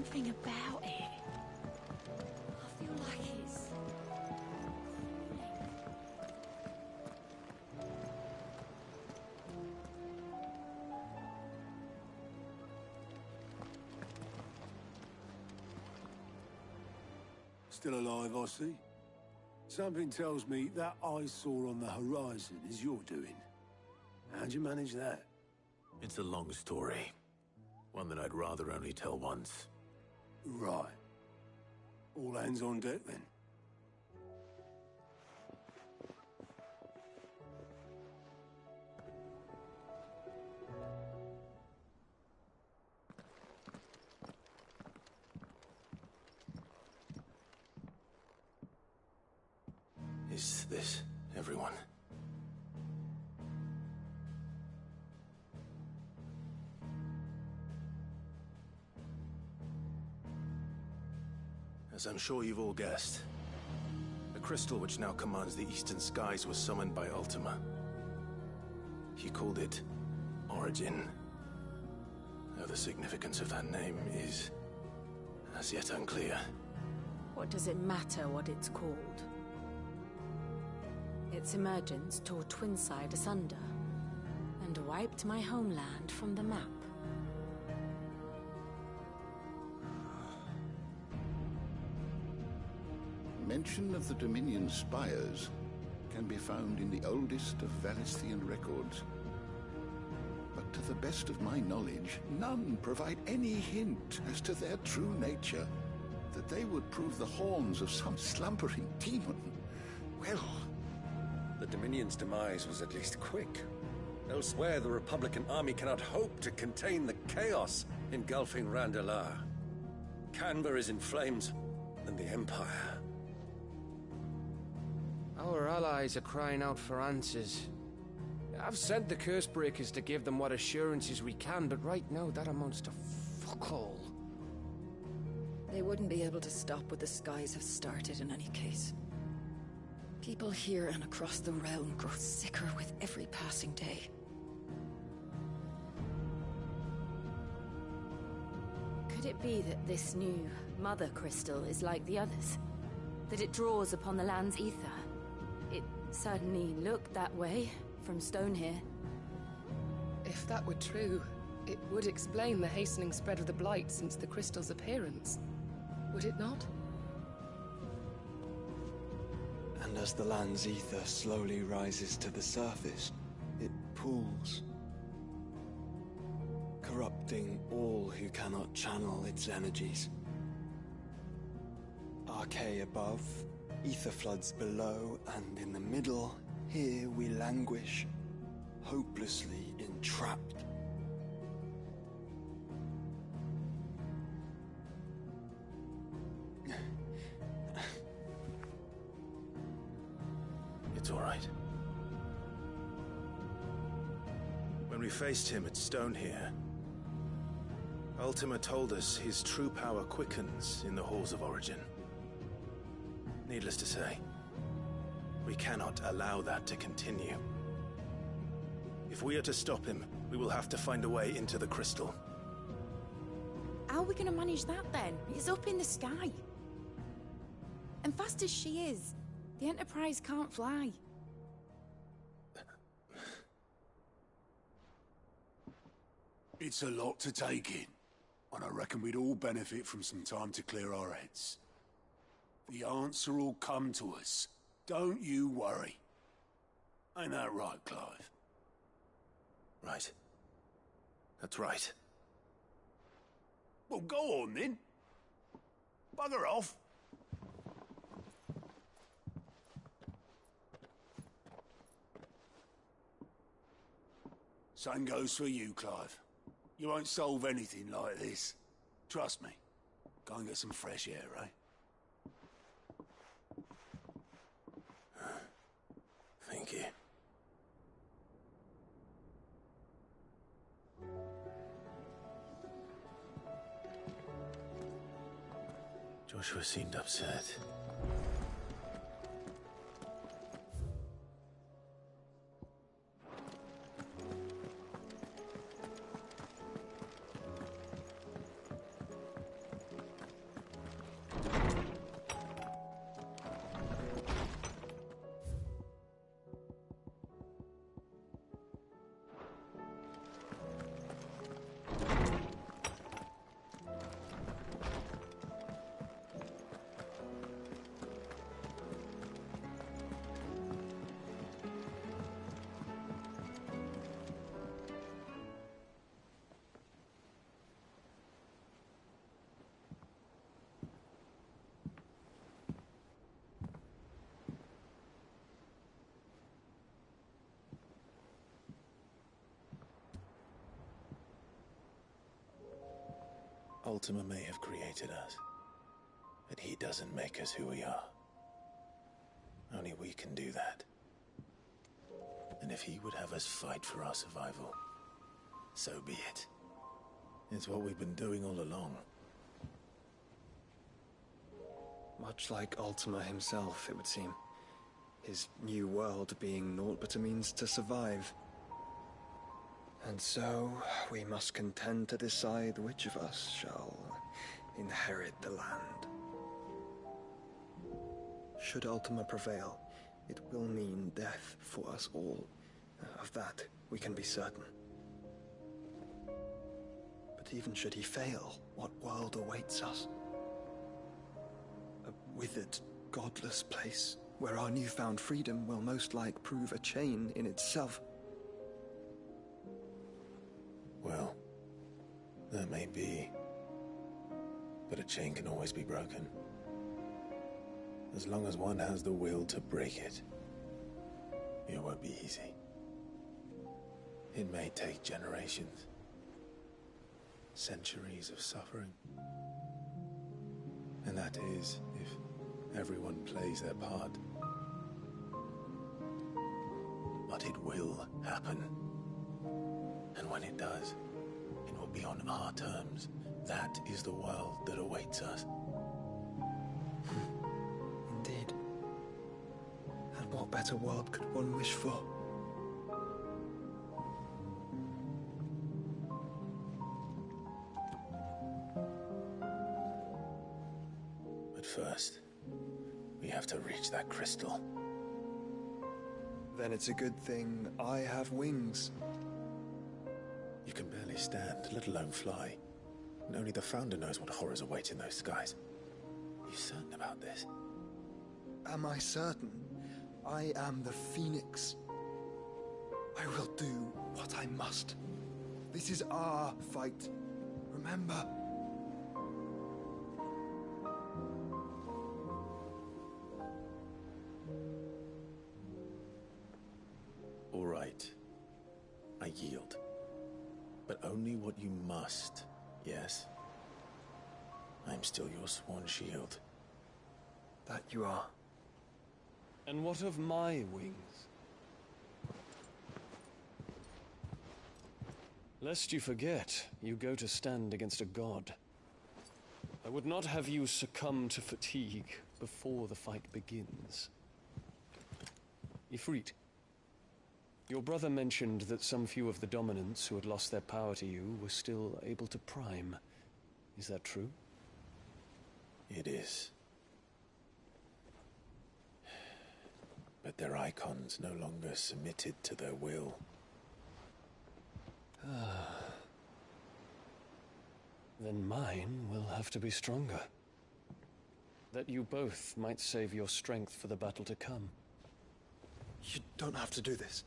something about it. I feel like it's... Still alive, I see. Something tells me that eyesore on the horizon is your doing. How'd you manage that? It's a long story. One that I'd rather only tell once. Right. All hands on deck, then. Is this everyone? As I'm sure you've all guessed, the crystal which now commands the eastern skies was summoned by Ultima. He called it Origin. Though the significance of that name is as yet unclear. What does it matter what it's called? Its emergence tore Twinside asunder, and wiped my homeland from the map. Mention of the Dominion spires can be found in the oldest of Valisthian records. But to the best of my knowledge, none provide any hint as to their true nature. That they would prove the horns of some slumbering demon. Well... The Dominion's demise was at least quick. Elsewhere, the Republican army cannot hope to contain the chaos engulfing Randalar. Canberra is in flames, and the Empire. Our allies are crying out for answers. I've sent the Cursebreakers to give them what assurances we can, but right now that amounts to fuck all. They wouldn't be able to stop what the skies have started in any case. People here and across the realm grow sicker with every passing day. Could it be that this new Mother Crystal is like the others? That it draws upon the land's ether? It certainly looked that way from stone here. If that were true, it would explain the hastening spread of the Blight since the crystal's appearance. Would it not? And as the land's ether slowly rises to the surface, it pools, corrupting all who cannot channel its energies. Archaea above, ether floods below, and in the middle, here we languish, hopelessly entrapped. It's all right. When we faced him at Stone here, Ultima told us his true power quickens in the halls of Origin. Needless to say, we cannot allow that to continue. If we are to stop him, we will have to find a way into the crystal. How are we gonna manage that then? It's up in the sky. And fast as she is, the Enterprise can't fly. It's a lot to take in, and I reckon we'd all benefit from some time to clear our heads. The answer will come to us. Don't you worry. Ain't that right, Clive? Right. That's right. Well, go on then. Bugger off. Same goes for you, Clive. You won't solve anything like this. Trust me. Go and get some fresh air, eh? Thank you. Joshua seemed upset. Ultima may have created us, but he doesn't make us who we are. Only we can do that. And if he would have us fight for our survival, so be it. It's what we've been doing all along. Much like Ultima himself, it would seem. His new world being naught but a means to survive. And so, we must contend to decide which of us shall inherit the land. Should Ultima prevail, it will mean death for us all. Of that, we can be certain. But even should he fail, what world awaits us? A withered, godless place, where our newfound freedom will most like prove a chain in itself. Well, that may be. But a chain can always be broken. As long as one has the will to break it, it won't be easy. It may take generations, centuries of suffering. And that is, if everyone plays their part. But it will happen. And when it does, it will be on our terms. That is the world that awaits us. Indeed. And what better world could one wish for? But first, we have to reach that crystal. Then it's a good thing I have wings. You can barely stand, let alone fly. And only the Founder knows what horrors await in those skies. You certain about this? Am I certain? I am the Phoenix. I will do what I must. This is our fight. Remember? All right. I yield. But only what you must, yes? I'm still your sworn shield. That you are. And what of my wings? Lest you forget, you go to stand against a god. I would not have you succumb to fatigue before the fight begins. Ifrit, your brother mentioned that some few of the dominants who had lost their power to you were still able to prime. Is that true? It is. But their icons no longer submitted to their will. Then mine will have to be stronger. That you both might save your strength for the battle to come. You don't have to do this.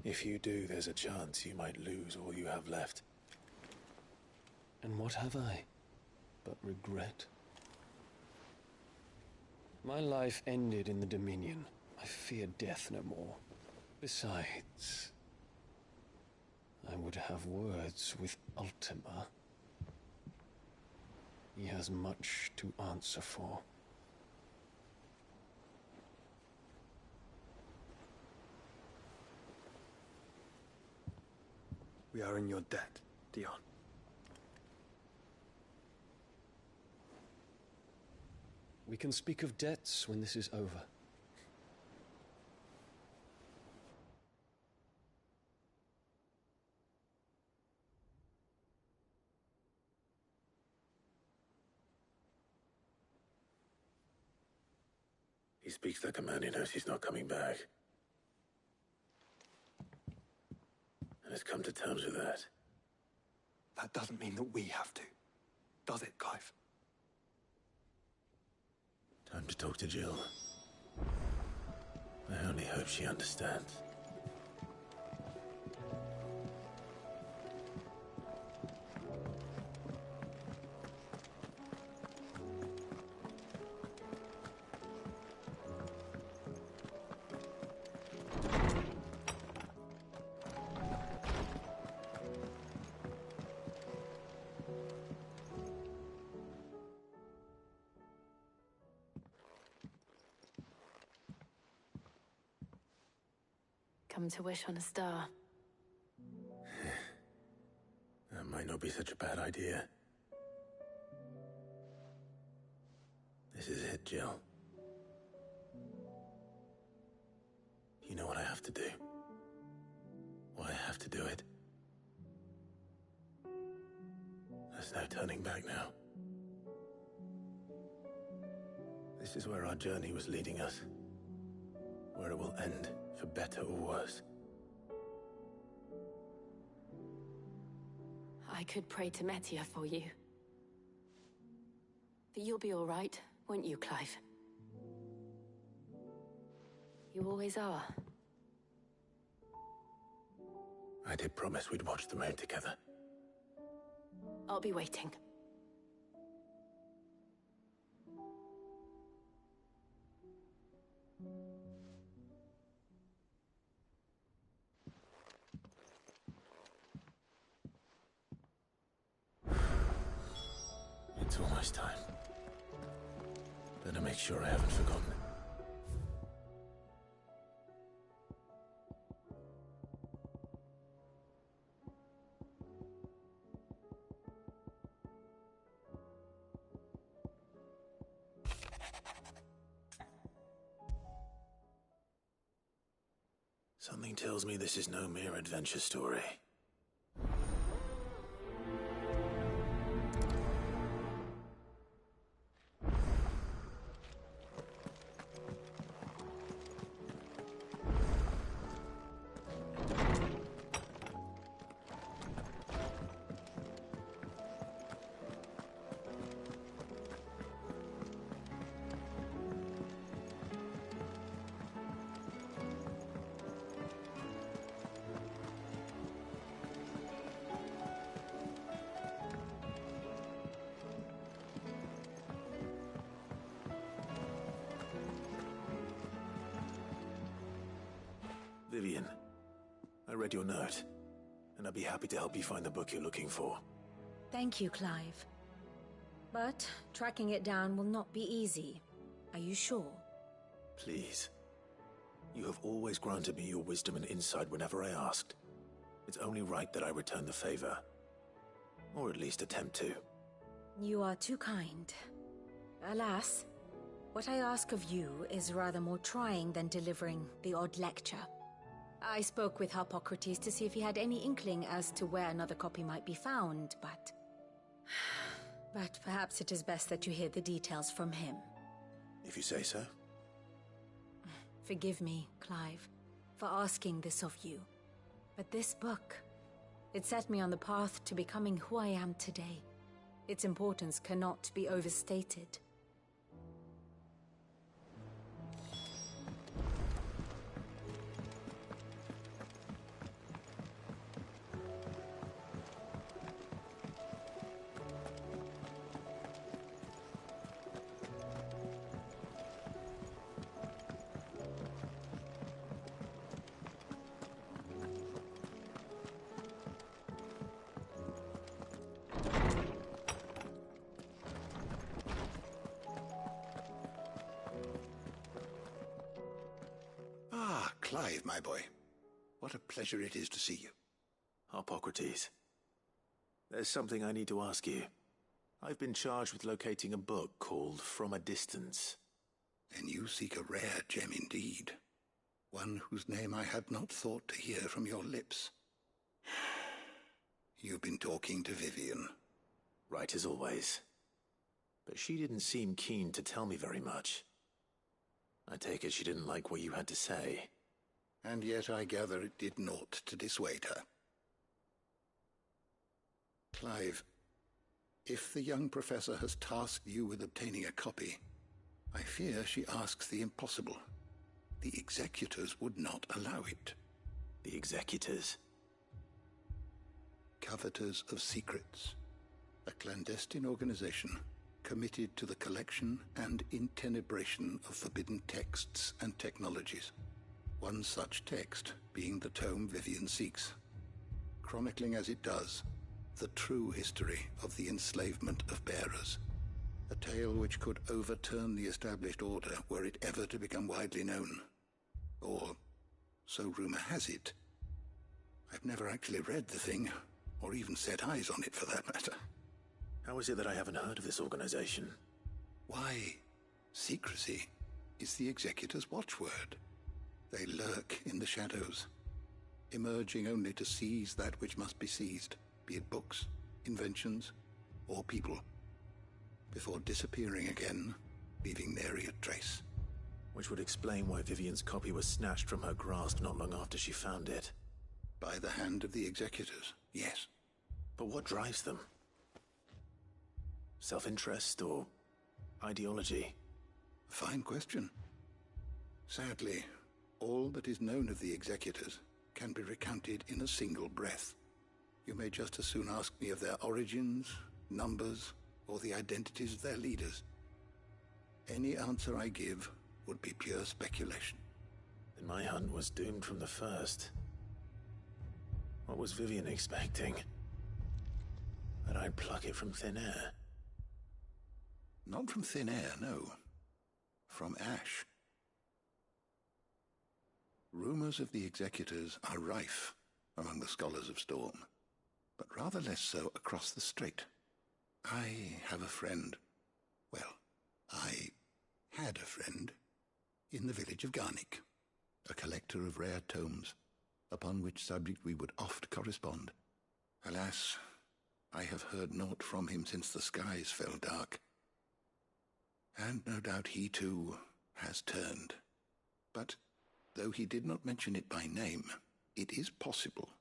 If you do, there's a chance you might lose all you have left. And what have I but regret? My life ended in the Dominion. I fear death no more. Besides, I would have words with Ultima. He has much to answer for. We are in your debt, Dion. We can speak of debts when this is over. He speaks like a man who knows he's not coming back. And has come to terms with that. That doesn't mean that we have to, does it, Clive? Time to talk to Jill. I only hope she understands. come to wish on a star. That might not be such a bad idea. This is it, Jill. You know what I have to do. Why I have to do it. There's no turning back now. This is where our journey was leading us. Where it will end, for better or worse. I could pray to Metia for you. But you'll be all right, won't you, Clive? You always are. I did promise we'd watch the moon together. I'll be waiting. It's almost time. Better make sure I haven't forgotten. Something tells me this is no mere adventure story. Vivian, I read your note, and I'd be happy to help you find the book you're looking for. Thank you, Clive. But tracking it down will not be easy. Are you sure? Please. You have always granted me your wisdom and insight whenever I asked. It's only right that I return the favor. Or at least attempt to. You are too kind. Alas, what I ask of you is rather more trying than delivering the odd lecture. I spoke with Harpocrates to see if he had any inkling as to where another copy might be found, but... But perhaps it is best that you hear the details from him. If you say so. Forgive me, Clive, for asking this of you. But this book, it set me on the path to becoming who I am today. Its importance cannot be overstated. Clive, my boy. What a pleasure it is to see you. Harpocrates. There's something I need to ask you. I've been charged with locating a book called From a Distance. Then you seek a rare gem indeed. One whose name I had not thought to hear from your lips. You've been talking to Vivian. Right as always. But she didn't seem keen to tell me very much. I take it she didn't like what you had to say. And yet I gather it did naught to dissuade her. Clive, if the young professor has tasked you with obtaining a copy, I fear she asks the impossible. The executors would not allow it. The executors? Coveters of Secrets. A clandestine organization committed to the collection and intenebration of forbidden texts and technologies. One such text being the tome Vivian seeks, chronicling as it does the true history of the enslavement of bearers. A tale which could overturn the established order were it ever to become widely known. Or so rumor has it. I've never actually read the thing, or even set eyes on it for that matter. How is it that I haven't heard of this organization? Why, secrecy is the Executor's watchword. They lurk in the shadows, emerging only to seize that which must be seized, be it books, inventions, or people, before disappearing again, leaving nary a trace. Which would explain why Vivian's copy was snatched from her grasp not long after she found it. By the hand of the Executors, yes. But what drives them? Self-interest or ideology? A fine question. Sadly, all that is known of the Executors can be recounted in a single breath. You may just as soon ask me of their origins, numbers, or the identities of their leaders. Any answer I give would be pure speculation. Then my hunt was doomed from the first. What was Vivian expecting? That I'd pluck it from thin air? Not from thin air, no. From ash. Rumors of the Executors are rife among the scholars of Storm, but rather less so across the Strait. I have a friend. Well, I had a friend in the village of Garnik, a collector of rare tomes, upon which subject we would oft correspond. Alas, I have heard naught from him since the skies fell dark. And no doubt he too has turned. But though he did not mention it by name, it is possible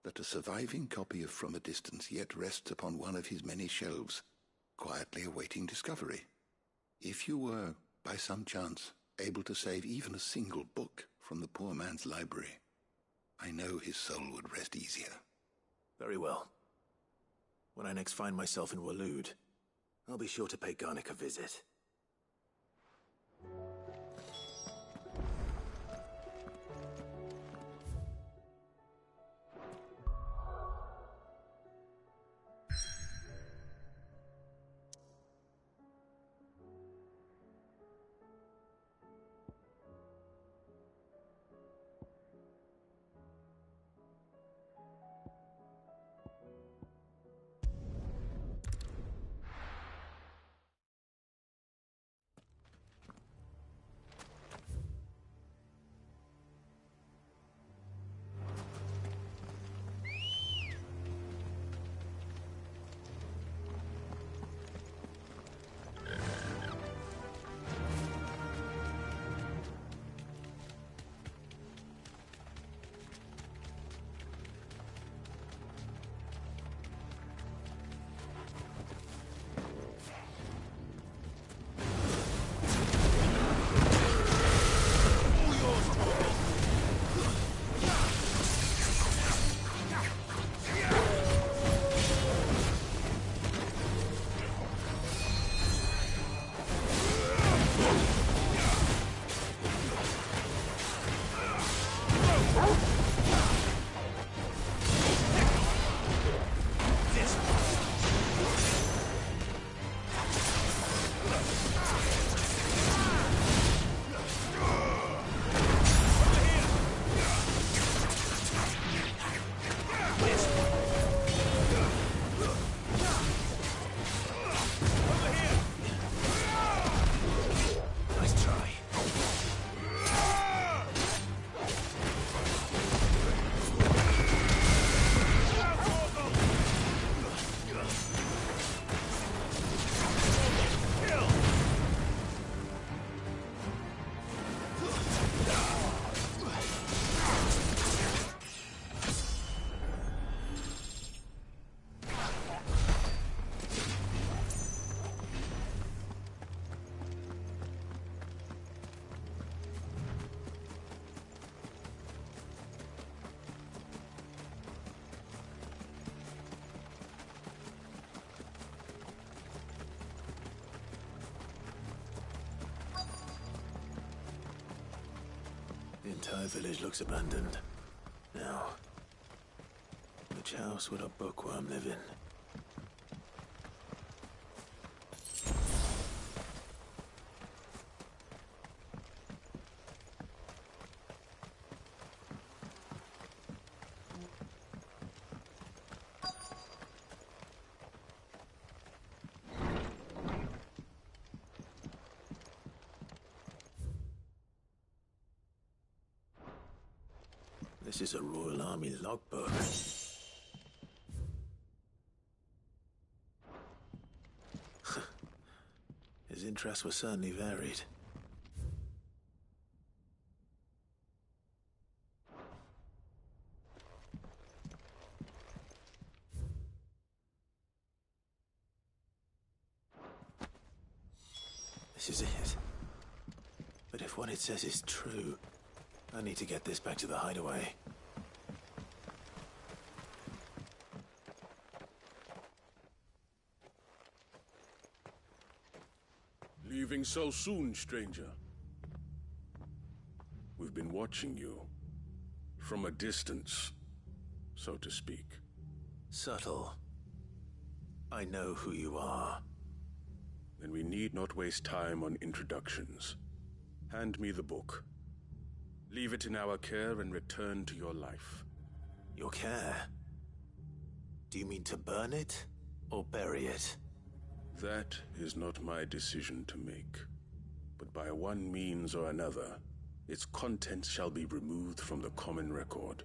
that a surviving copy of From a Distance yet rests upon one of his many shelves, quietly awaiting discovery. If you were, by some chance, able to save even a single book from the poor man's library, I know his soul would rest easier. Very well. When I next find myself in Waloed, I'll be sure to pay Garnik a visit. The entire village looks abandoned. Now, which house would a bookworm live in? This is a Royal Army logbook. His interests were certainly varied. This is it. But if what it says is true, I need to get this back to the hideaway. Leaving so soon, stranger? We've been watching you. From a distance, so to speak. Subtle. I know who you are. Then we need not waste time on introductions. Hand me the book. Leave it in our care and return to your life. Your care? Do you mean to burn it, or bury it? That is not my decision to make. But by one means or another, its contents shall be removed from the common record.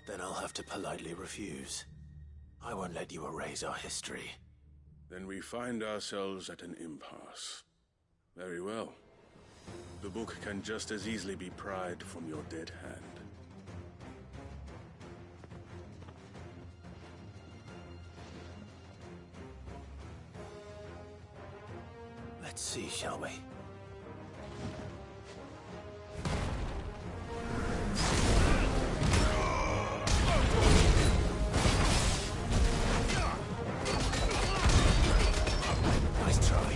Then I'll have to politely refuse. I won't let you erase our history. Then we find ourselves at an impasse. Very well. The book can just as easily be pried from your dead hand. Let's see, shall we? Nice try.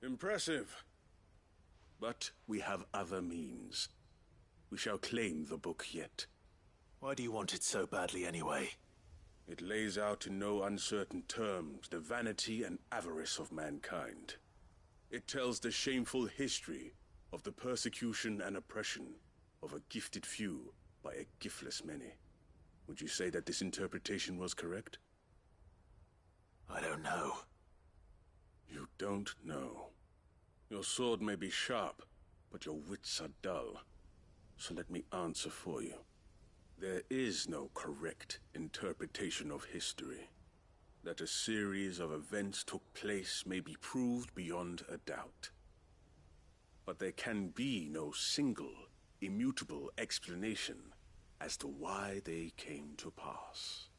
Impressive. But we have other means. We shall claim the book yet. Why do you want it so badly anyway? It lays out in no uncertain terms the vanity and avarice of mankind. It tells the shameful history of the persecution and oppression of a gifted few by a giftless many. Would you say that this interpretation was correct? I don't know. You don't know. Your sword may be sharp, but your wits are dull. So let me answer for you. There is no correct interpretation of history. That a series of events took place may be proved beyond a doubt. But there can be no single, immutable explanation as to why they came to pass.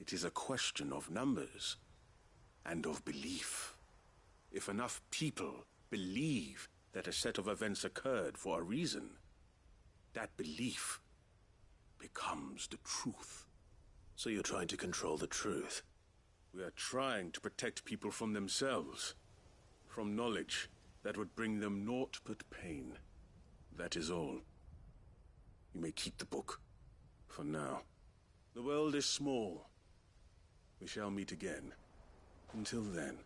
It is a question of numbers and of belief. If enough people believe that a set of events occurred for a reason, that belief becomes the truth. So you're trying to control the truth? We are trying to protect people from themselves. From knowledge that would bring them naught but pain. That is all. You may keep the book. For now. The world is small. We shall meet again. Until then.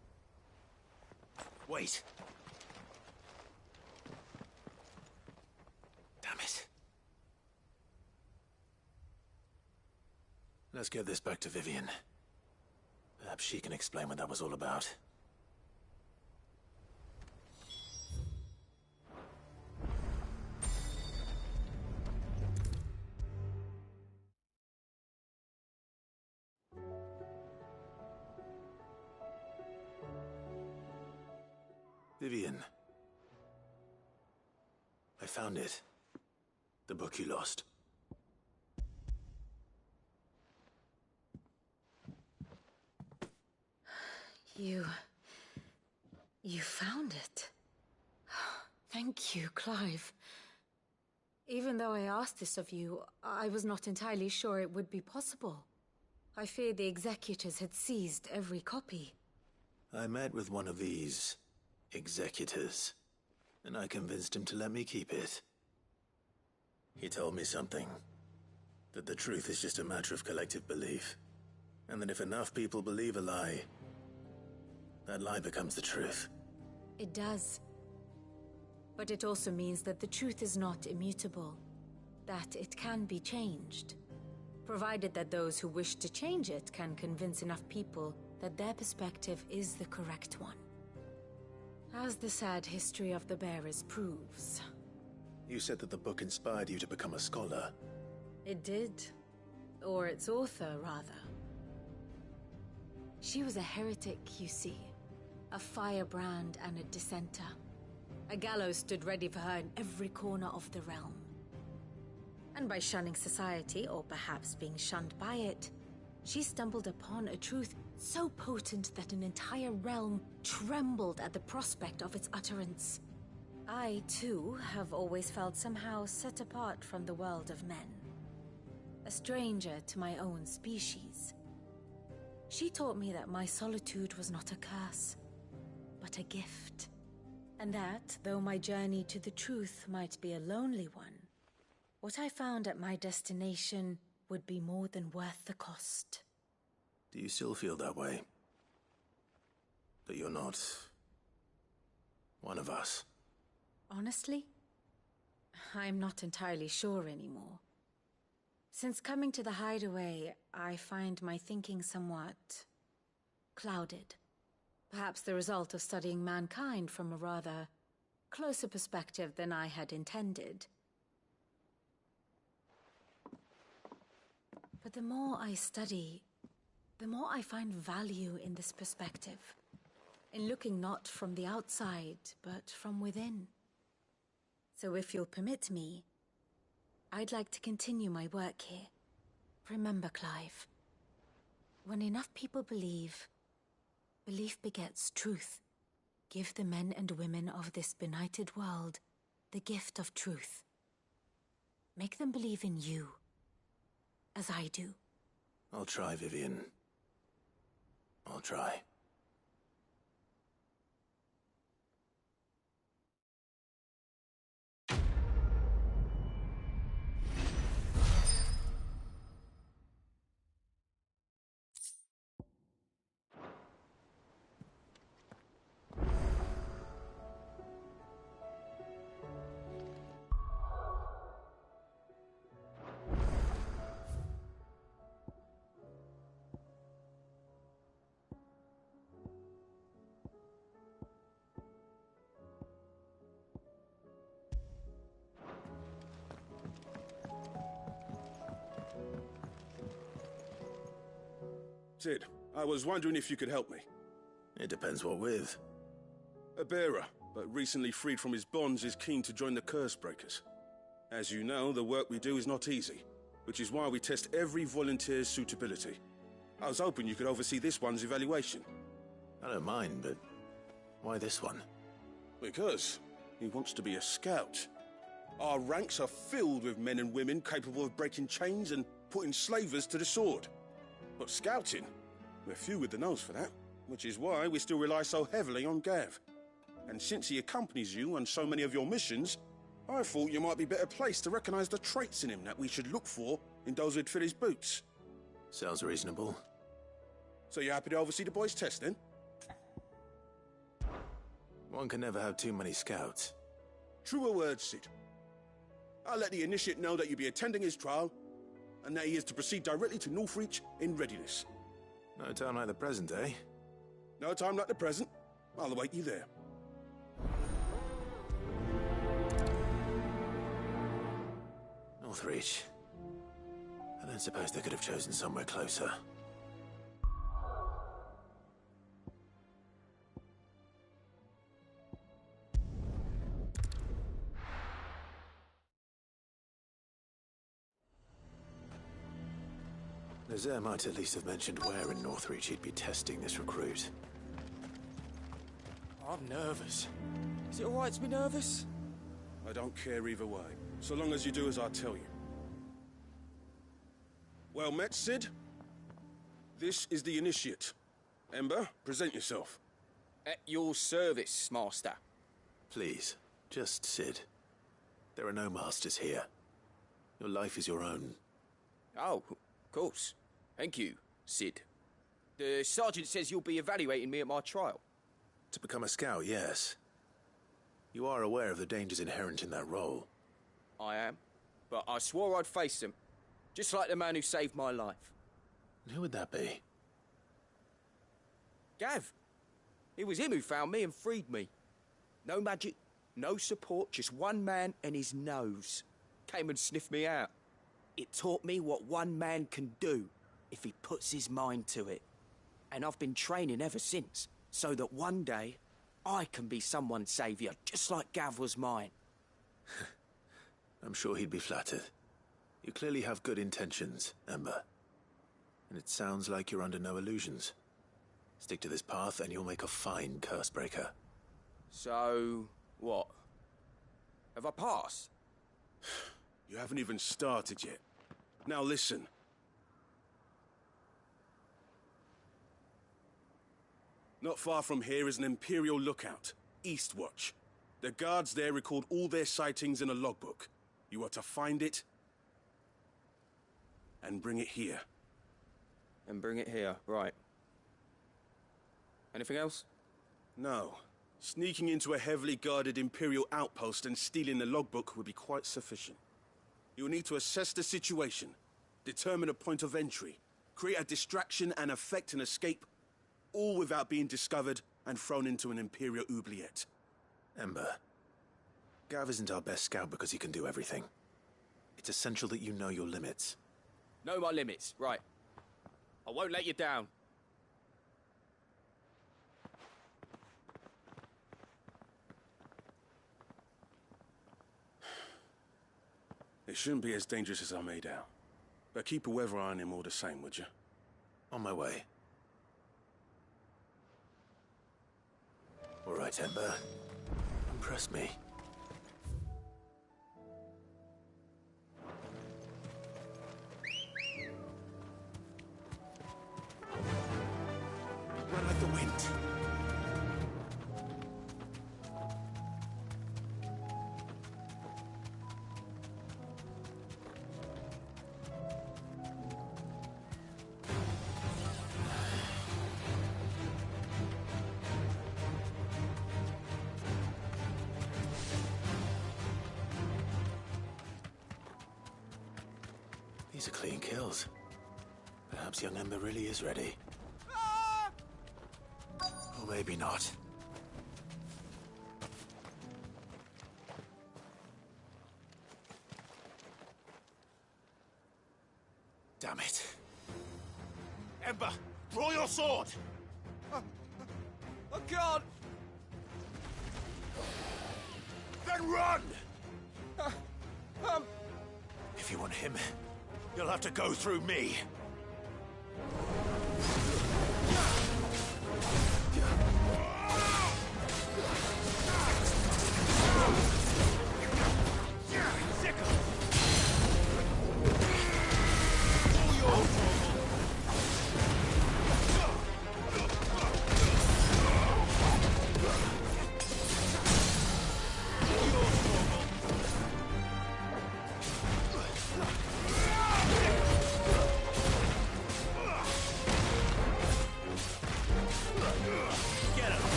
Wait! Damn it. Let's get this back to Vivian. Perhaps she can explain what that was all about. Vivian. I found it. The book you lost. You found it. Thank you, Clive. Even though I asked this of you, I was not entirely sure it would be possible. I feared the executors had seized every copy. I met with one of these executors, and I convinced him to let me keep it. He told me something. That the truth is just a matter of collective belief. And that if enough people believe a lie, that lie becomes the truth. It does. But it also means that the truth is not immutable. That it can be changed. Provided that those who wish to change it can convince enough people that their perspective is the correct one. As the sad history of the Bearers proves. You said that the book inspired you to become a scholar. It did. Or its author, rather. She was a heretic, you see. A firebrand and a dissenter. A gallows stood ready for her in every corner of the realm. And by shunning society, or perhaps being shunned by it, she stumbled upon a truth so potent that an entire realm trembled at the prospect of its utterance. I, too, have always felt somehow set apart from the world of men. A stranger to my own species. She taught me that my solitude was not a curse, but a gift. And that, though my journey to the truth might be a lonely one, what I found at my destination would be more than worth the cost. Do you still feel that way? That you're not one of us? Honestly, I'm not entirely sure anymore. Since coming to the Hideaway, I find my thinking somewhat clouded. Perhaps the result of studying mankind from a rather closer perspective than I had intended. But the more I study, the more I find value in this perspective. In looking not from the outside, but from within. So if you'll permit me, I'd like to continue my work here. Remember, Clive, when enough people believe, belief begets truth. Give the men and women of this benighted world the gift of truth. Make them believe in you, as I do. I'll try, Vivian. I'll try. Cid, I was wondering if you could help me. It depends what with. A bearer, but recently freed from his bonds, is keen to join the Cursebreakers. As you know, the work we do is not easy, which is why we test every volunteer's suitability. I was hoping you could oversee this one's evaluation. I don't mind, but why this one? Because he wants to be a scout. Our ranks are filled with men and women capable of breaking chains and putting slavers to the sword. But scouting, we're few with the nose for that, which is why we still rely so heavily on Gav. And since he accompanies you on so many of your missions, I thought you might be better placed to recognize the traits in him that we should look for in those who'd fill his boots. Sounds reasonable. So you're happy to oversee the boys' test, then? One can never have too many scouts. Truer words, Cid. I'll let the initiate know that you'll be attending his trial, and that he is to proceed directly to Northreach in readiness. No time like the present, eh? No time like the present. I'll await you there. Northreach. I don't suppose they could have chosen somewhere closer. Nazaire might at least have mentioned where in Northreach he'd be testing this recruit. I'm nervous. Is it alright to be nervous? I don't care either way, so long as you do as I tell you. Well met, Cid. This is the initiate. Ember, present yourself. At your service, Master. Please, just Cid. There are no masters here. Your life is your own. Oh, of course. Thank you, Cid. The sergeant says you'll be evaluating me at my trial. To become a scout, yes. You are aware of the dangers inherent in that role. I am, but I swore I'd face them. Just like the man who saved my life. And who would that be? Gav. It was him who found me and freed me. No magic, no support, just one man and his nose. Came and sniffed me out. It taught me what one man can do if he puts his mind to it. And I've been training ever since, so that one day I can be someone's saviour, just like Gav was mine. I'm sure he'd be flattered. You clearly have good intentions, Ember. And it sounds like you're under no illusions. Stick to this path and you'll make a fine Cursebreaker. So, what? Have I passed? You haven't even started yet. Now listen. Not far from here is an Imperial lookout, Eastwatch. The guards there record all their sightings in a logbook. You are to find it and bring it here. And bring it here, right. Anything else? No. Sneaking into a heavily guarded Imperial outpost and stealing the logbook would be quite sufficient. You'll need to assess the situation, determine a point of entry, create a distraction and effect an escape, all without being discovered and thrown into an Imperial oubliette. Ember, Gav isn't our best scout because he can do everything. It's essential that you know your limits. Know my limits, right. I won't let you down. It shouldn't be as dangerous as I made out. But keep a weather eye on him all the same, would you? On my way. All right, Ember. Impress me. Run like the wind. These are clean kills. Perhaps young Ember really is ready. Or maybe not. Damn it. Ember, draw your sword! I can't! Then run! If you want him, you'll have to go through me.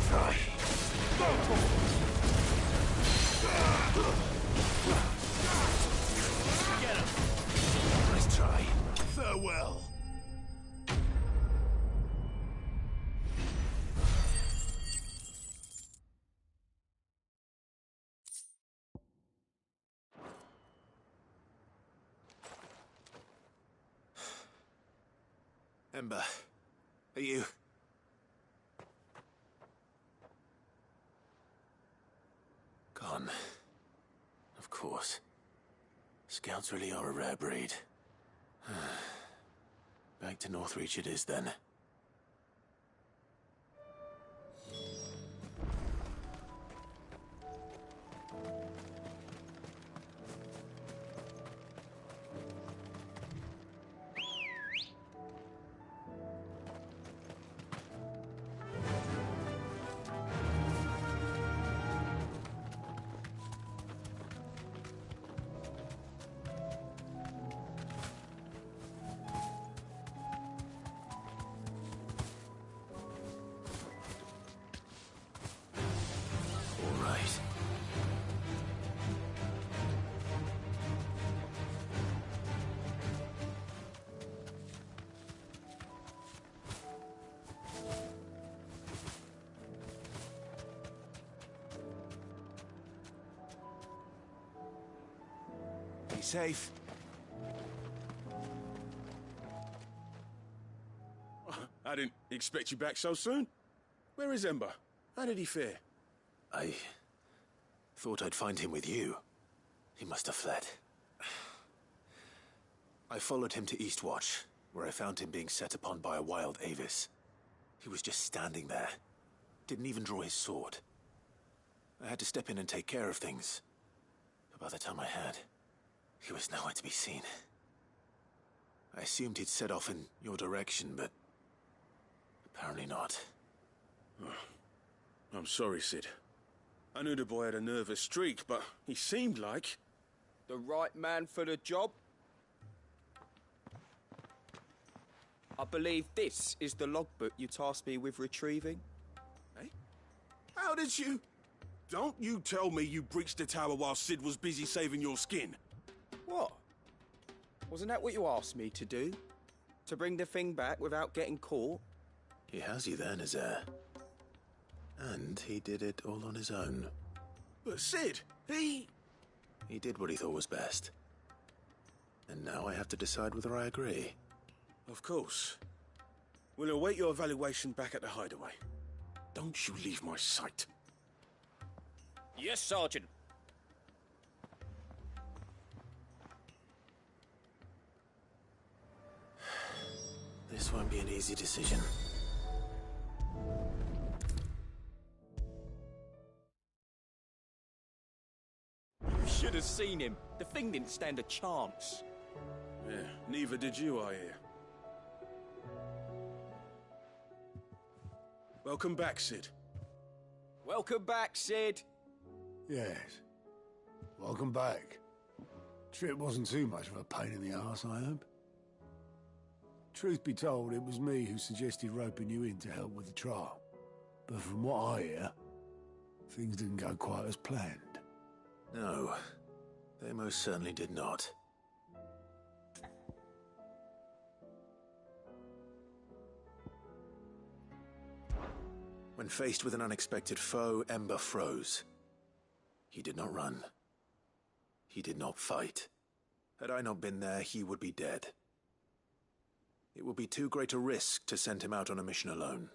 try. Get him! Nice try. Farewell. Ember, are you... Gone. Of course. Scouts really are a rare breed. Back to Northreach it is, then. Be safe. I didn't expect you back so soon. Where is Ember? How did he fare? I thought I'd find him with you. He must have fled. I followed him to Eastwatch, where I found him being set upon by a wild Avis. He was just standing there. Didn't even draw his sword. I had to step in and take care of things. But by the time I had, he was nowhere to be seen. I assumed he'd set off in your direction, but apparently not. I'm sorry, Cid. I knew the boy had a nervous streak, but he seemed like... The right man for the job? I believe this is the logbook you tasked me with retrieving. Hey? How did you... Don't you tell me you breached the tower while Cid was busy saving your skin. What? Wasn't that what you asked me to do? To bring the thing back without getting caught? He has you there, Nazaire. And he did it all on his own. But Cid, he did what he thought was best. And now I have to decide whether I agree. Of course. We'll await your evaluation back at the hideaway. Don't you leave my sight. Yes, Sergeant. This won't be an easy decision. You should have seen him. The thing didn't stand a chance. Yeah, neither did you, I hear. Welcome back, Cid. Welcome back, Cid. Yes. Welcome back. Trip wasn't too much of a pain in the arse, I hope. Truth be told, it was me who suggested roping you in to help with the trial. But from what I hear, things didn't go quite as planned. No, they most certainly did not. When faced with an unexpected foe, Ember froze. He did not run. He did not fight. Had I not been there, he would be dead. It would be too great a risk to send him out on a mission alone.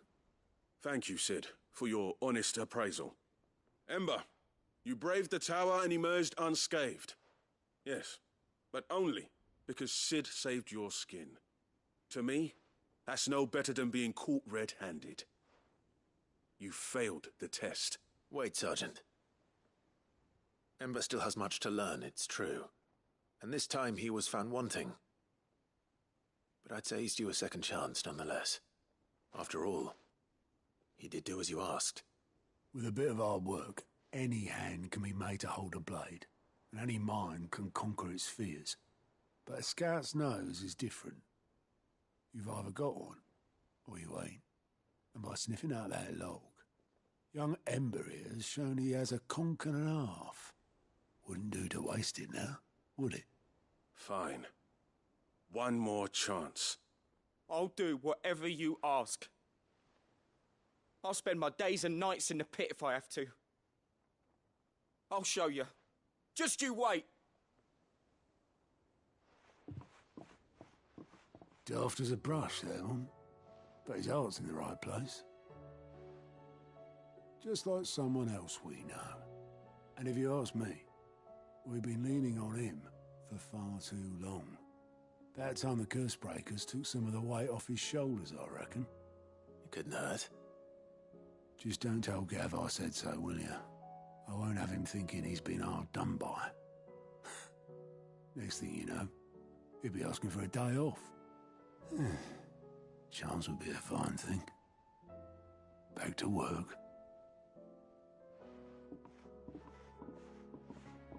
Thank you, Cid, for your honest appraisal. Ember, you braved the tower and emerged unscathed. Yes, but only because Cid saved your skin. To me, that's no better than being caught red-handed. You failed the test. Wait, Sergeant. Ember still has much to learn, it's true. And this time he was found wanting. But I'd say he's due a second chance, nonetheless. After all, he did do as you asked. With a bit of hard work, any hand can be made to hold a blade, and any mind can conquer its fears. But a scout's nose is different. You've either got one, or you ain't. And by sniffing out that log, Young Ember here has shown he has a conch and a half. Wouldn't do to waste it now, would it? Fine. One more chance. I'll do whatever you ask. I'll spend my days and nights in the pit if I have to. I'll show you. Just you wait. Daft as a brush, that one. But his heart's in the right place. Just like someone else we know. And if you ask me, we've been leaning on him for far too long. That time the curse breakers took some of the weight off his shoulders, I reckon. It couldn't hurt. Just don't tell Gav I said so, will you? I won't have him thinking he's been hard done by. Next thing you know, he'll be asking for a day off. Chance would be a fine thing. Back to work.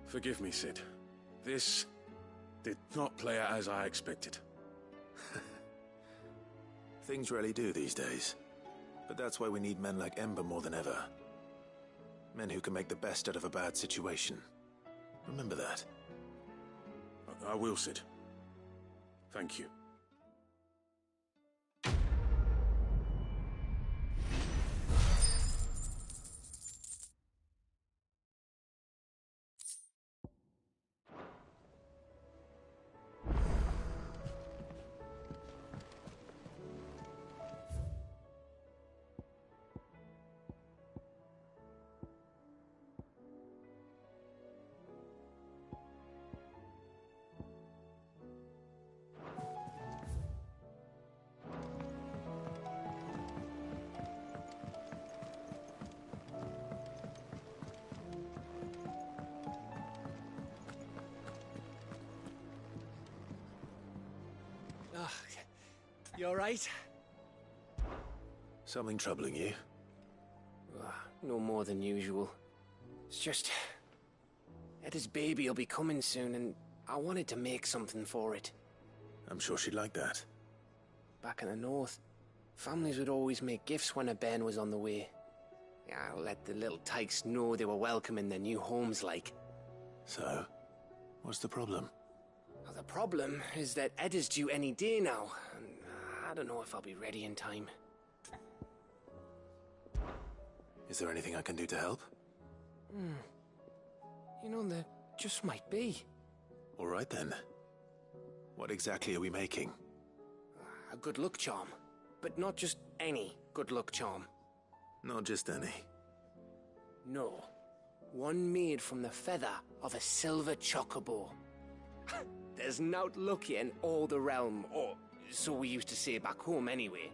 Forgive me, Cid. This did not play out as I expected. Things rarely do these days. But that's why we need men like Ember more than ever. Men who can make the best out of a bad situation. Remember that. I will, Cid. Thank you. You alright? Something troubling you? No more than usual. It's just... Etta's baby will be coming soon, and I wanted to make something for it. I'm sure she'd like that. Back in the north, families would always make gifts when a bairn was on the way. I'll let the little tykes know they were welcome in their new homes, like. So, what's the problem? Well, the problem is that Etta's due any day now, and I don't know if I'll be ready in time. Is there anything I can do to help? You know, there just might be. All right then. What exactly are we making? A good luck charm. But not just any good luck charm. Not just any. No. One made from the feather of a silver chocobo. There's naught luckier in all the realm, or so we used to say back home anyway.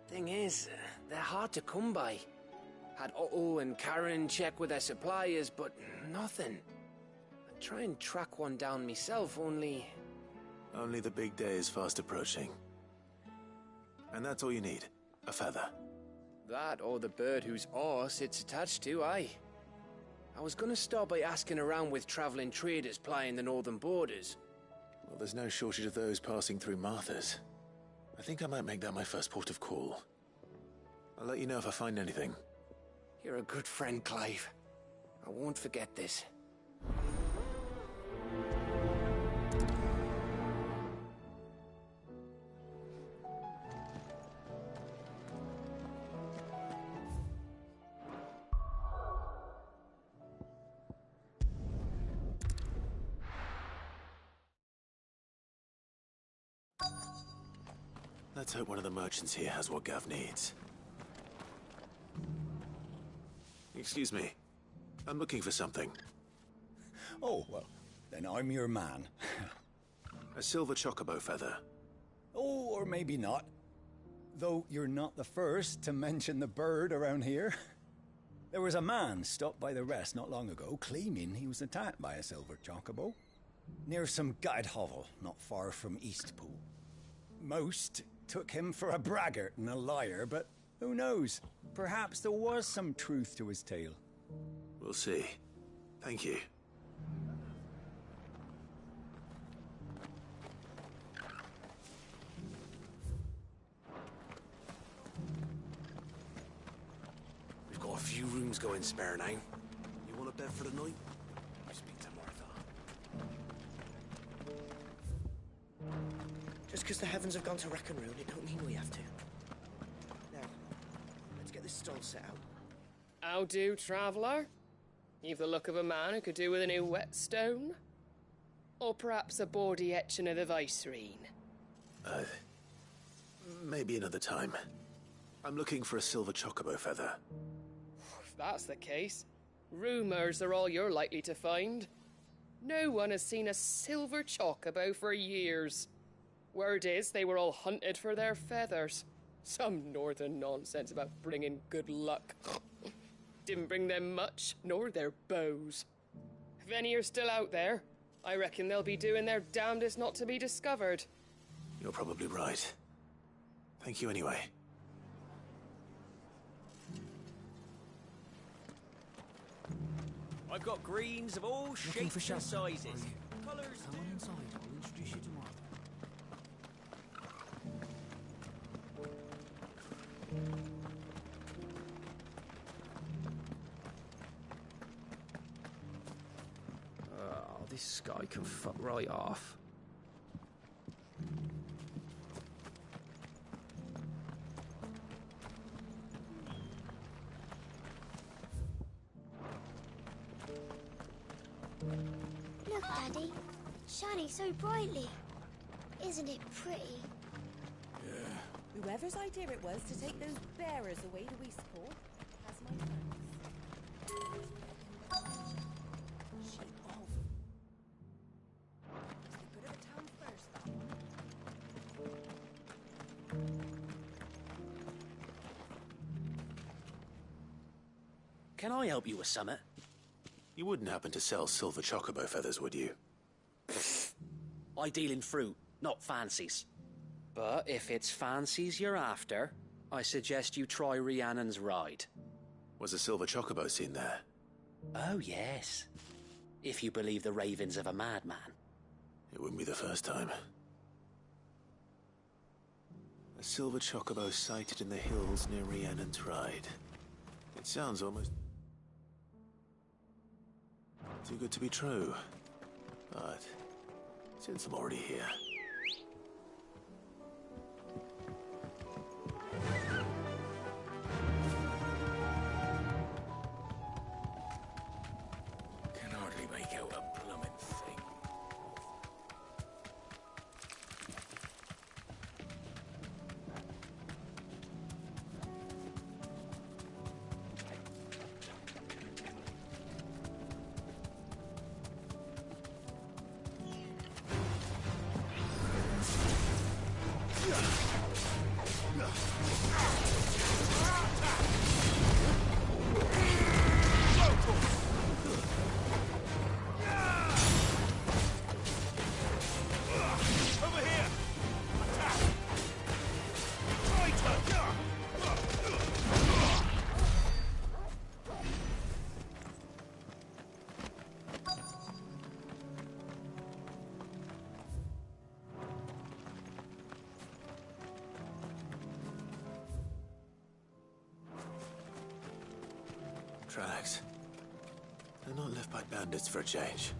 Thing is, they're hard to come by. Had Otto and Karen check with their suppliers, but nothing. I'd try and track one down myself, only... Only the big day is fast approaching. And that's all you need, a feather. That or the bird whose horse it's attached to, aye. I was gonna start by asking around with traveling traders plying the northern borders. Well, there's no shortage of those passing through Martha's. I think I might make that my first port of call. I'll let you know if I find anything. You're a good friend, Clive. I won't forget this. Let's hope one of the merchants here has what Gav needs. Excuse me. I'm looking for something. Oh, well, then I'm your man. A silver chocobo feather. Oh, or maybe not. Though you're not the first to mention the bird around here. There was a man stopped by the rest not long ago, claiming he was attacked by a silver chocobo. Near some gutted hovel, not far from Eastpool. Most took him for a braggart and a liar, but who knows? Perhaps there was some truth to his tale. We'll see. Thank you. We've got a few things going, Sparenine? You want a bed for the night? I speak to Martha. Just because the heavens have gone to wreck and ruin, it don't mean we have to. Now, let's get this stall set out. How do, traveller? You've the look of a man who could do with a new whetstone? Or perhaps a bawdy etching of the Vicerine? Maybe another time. I'm looking for a silver chocobo feather. If that's the case, rumours are all you're likely to find. No one has seen a silver chocobo for years. Word is they were all hunted for their feathers. Some northern nonsense about bringing good luck. Didn't bring them much, nor their bows. If any are still out there, I reckon they'll be doing their damnedest not to be discovered. You're probably right. Thank you anyway. I've got greens of all shapes and sizes. Colours. Come on inside. I'll introduce you to Martha. This guy can fuck right off. Look, Daddy. Shining so brightly. Isn't it pretty? Whoever's idea it was to take those bearers away to Eastport has my thanks. Sheep of. Go to the town first, that one. Can I help you with summit? You wouldn't happen to sell silver chocobo feathers, would you? I deal in fruit, not fancies. But if it's fancies you're after, I suggest you try Rhiannon's ride. Was a silver chocobo seen there? Oh, yes. If you believe the ravings of a madman. It wouldn't be the first time. A silver chocobo sighted in the hills near Rhiannon's Ride. It sounds almost too good to be true. But since I'm already here... Can hardly make out a plumbing thing. Tracks. They're not left by bandits for a change.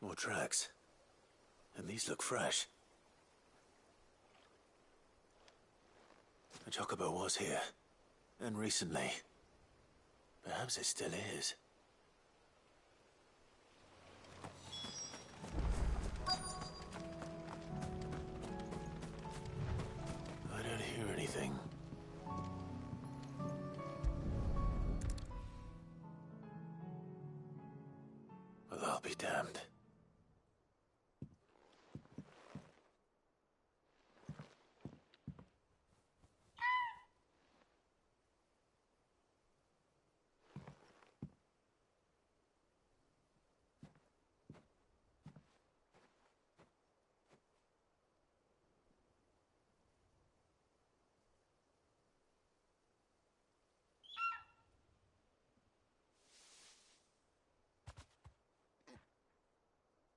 More tracks. And these look fresh. A chocobo was here. And recently. Perhaps it still is. I don't hear anything. Well, I'll be damned.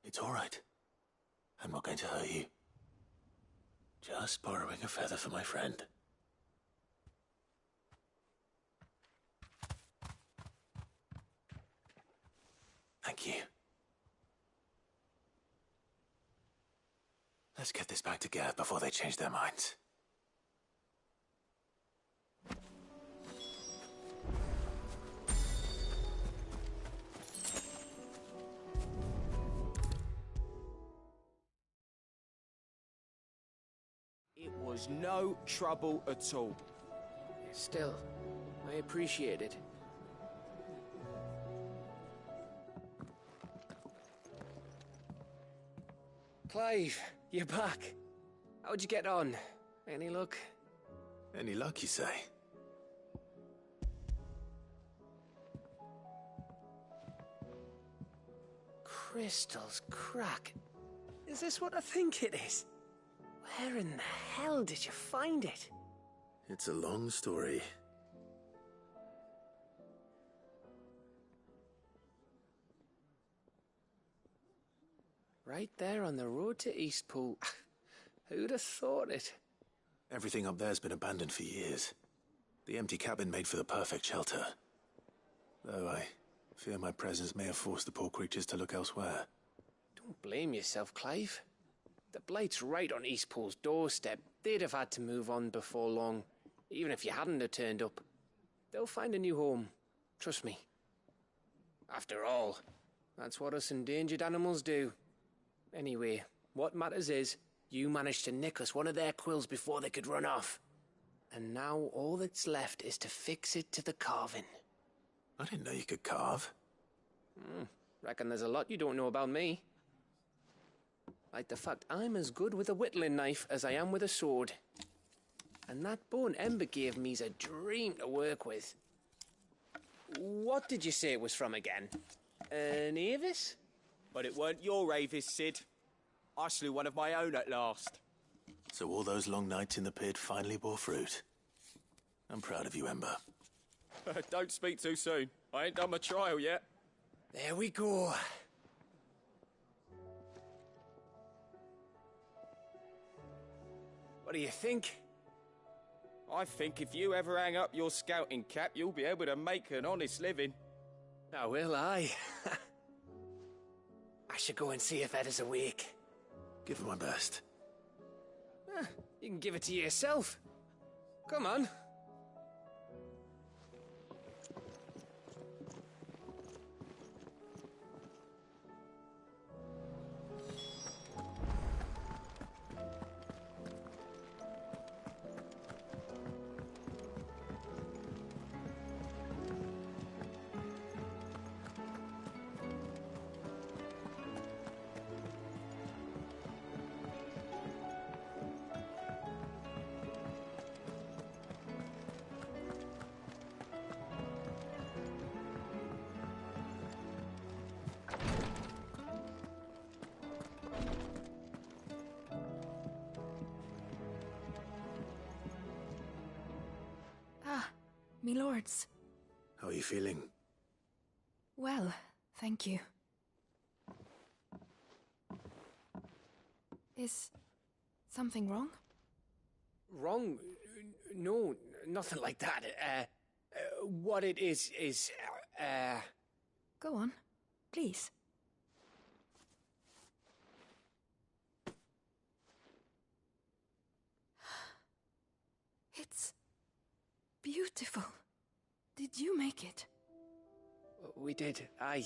It's all right. I'm not going to hurt you. Just borrowing a feather for my friend. Thank you. Let's get this back to Geth before they change their minds. It was no trouble at all. Still, I appreciate it. Clive, you're back. How'd you get on? Any luck? Any luck, you say? Crystal's crack. Is this what I think it is? Where in the hell did you find it? It's a long story. Right there on the road to Eastpool. Who'd have thought it? Everything up there's been abandoned for years. The empty cabin made for the perfect shelter. Though I fear my presence may have forced the poor creatures to look elsewhere. Don't blame yourself, Clive. The Blight's right on Eastpool's doorstep. They'd have had to move on before long, even if you hadn't have turned up. They'll find a new home. Trust me. After all, that's what us endangered animals do. Anyway, what matters is, you managed to nick us one of their quills before they could run off. And now all that's left is to fix it to the carving. I didn't know you could carve. Reckon there's a lot you don't know about me. Like the fact I'm as good with a whittling knife as I am with a sword. And that bone Ember gave me's a dream to work with. What did you say it was from again? An Avis? But it weren't your Avis, Sid. I slew one of my own at last. So all those long nights in the pit finally bore fruit. I'm proud of you, Ember. Don't speak too soon. I ain't done my trial yet. There we go. What do you think? I think if you ever hang up your scouting cap, you'll be able to make an honest living. Oh, will I? I should go and see if Ed is awake. Give it my best. You can give it to yourself. Come on. Me lords. How are you feeling? Well, thank you. Is something wrong? Wrong? No, nothing like that. What it is... Go on, please. It's beautiful. Did you make it? We did, aye.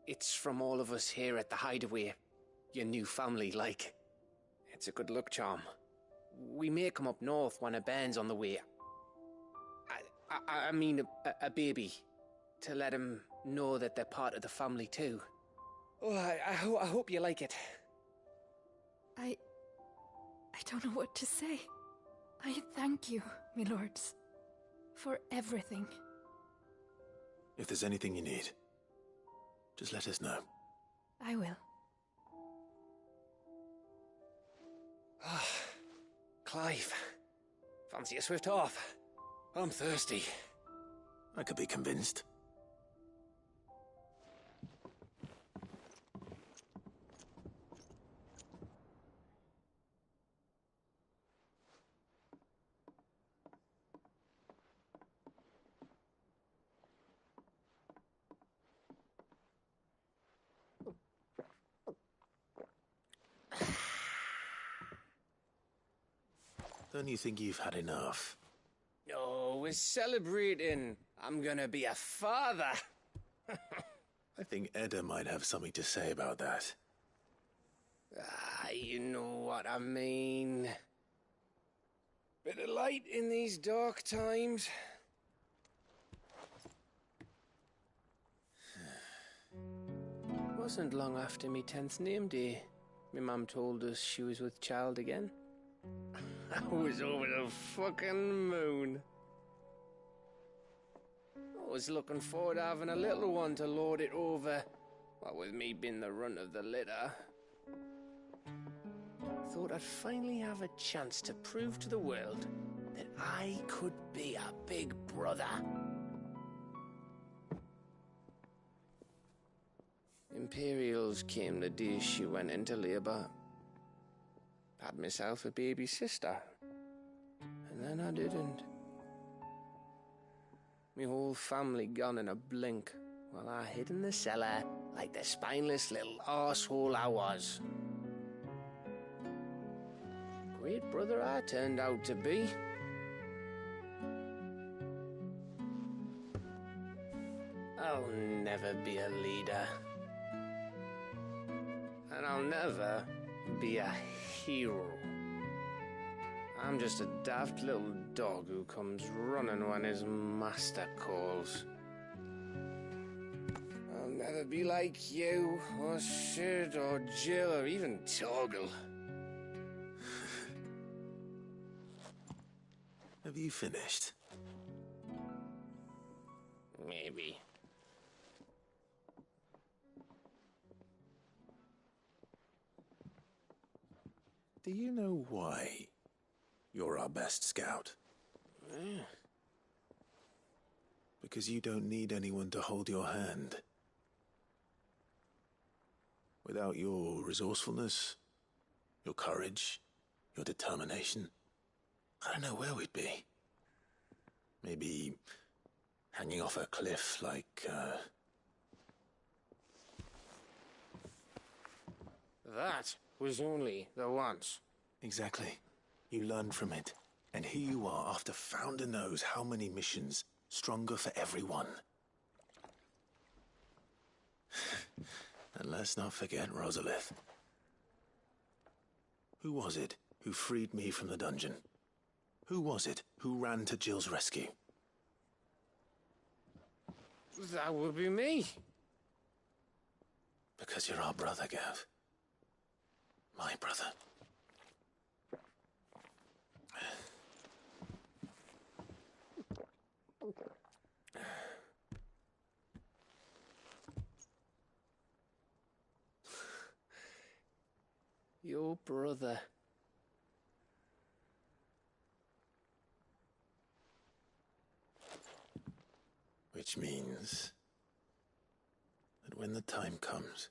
It's from all of us here at the Hideaway. Your new family, like. It's a good luck charm. We may come up north when a band's on the way. I mean a baby. To let him know that they're part of the family too. Oh, I hope you like it. I don't know what to say. I thank you, my lords, for everything. If there's anything you need, just let us know. I will. Clive, fancy a swift off? I'm thirsty. I could be convinced. Don't you think you've had enough? No, we're celebrating. I'm gonna be a father. I think Edda might have something to say about that. You know what I mean. Bit of light in these dark times. Wasn't long after me 10th name day, my mum told us she was with child again. I was over the fucking moon. I was looking forward to having a little one to lord it over, what with me being the runt of the litter. Thought I'd finally have a chance to prove to the world that I could be a big brother. Imperials came the day she went into labour. Had myself a baby sister. And then I didn't. My whole family gone in a blink, while I hid in the cellar like the spineless little arsehole I was. Great brother I turned out to be. I'll never be a leader. And I'll never be a hero. I'm just a daft little dog who comes running when his master calls. I'll never be like you, or Sid, or Jill, or even Torgal. Have you finished? Maybe. Do you know why you're our best scout? Yeah. Because you don't need anyone to hold your hand. Without your resourcefulness, your courage, your determination, I don't know where we'd be. Maybe hanging off a cliff like, That was only the once. Exactly. You learned from it. And here you are after Founder knows how many missions, stronger for everyone. And let's not forget Rosalith. Who was it who freed me from the dungeon? Who was it who ran to Jill's rescue? That would be me. Because you're our brother, Gav. My brother. Your brother. Which means that when the time comes,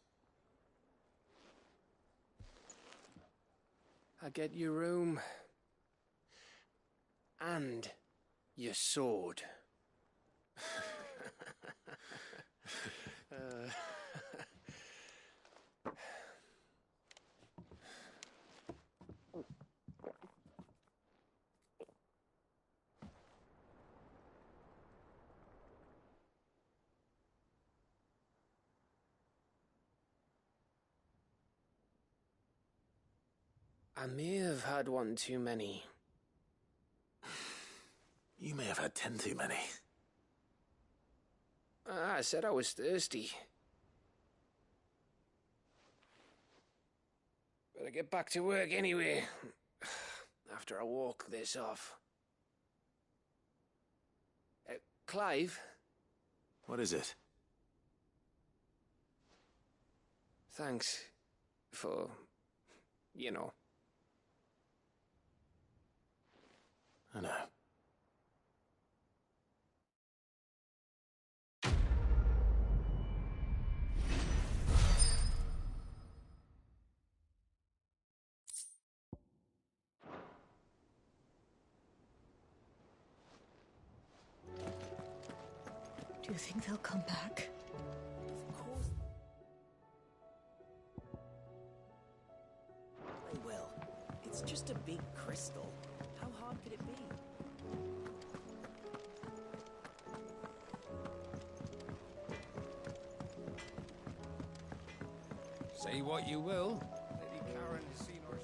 I get your room. And your sword. I may have had one too many. You may have had 10 too many. I said I was thirsty. Better get back to work anyway. After I walk this off. Clive? What is it? Thanks for, you know. I know. Do you think they'll come back? Of course. They will. It's just a big crystal. How Say what you will. Lady Karen has seen our...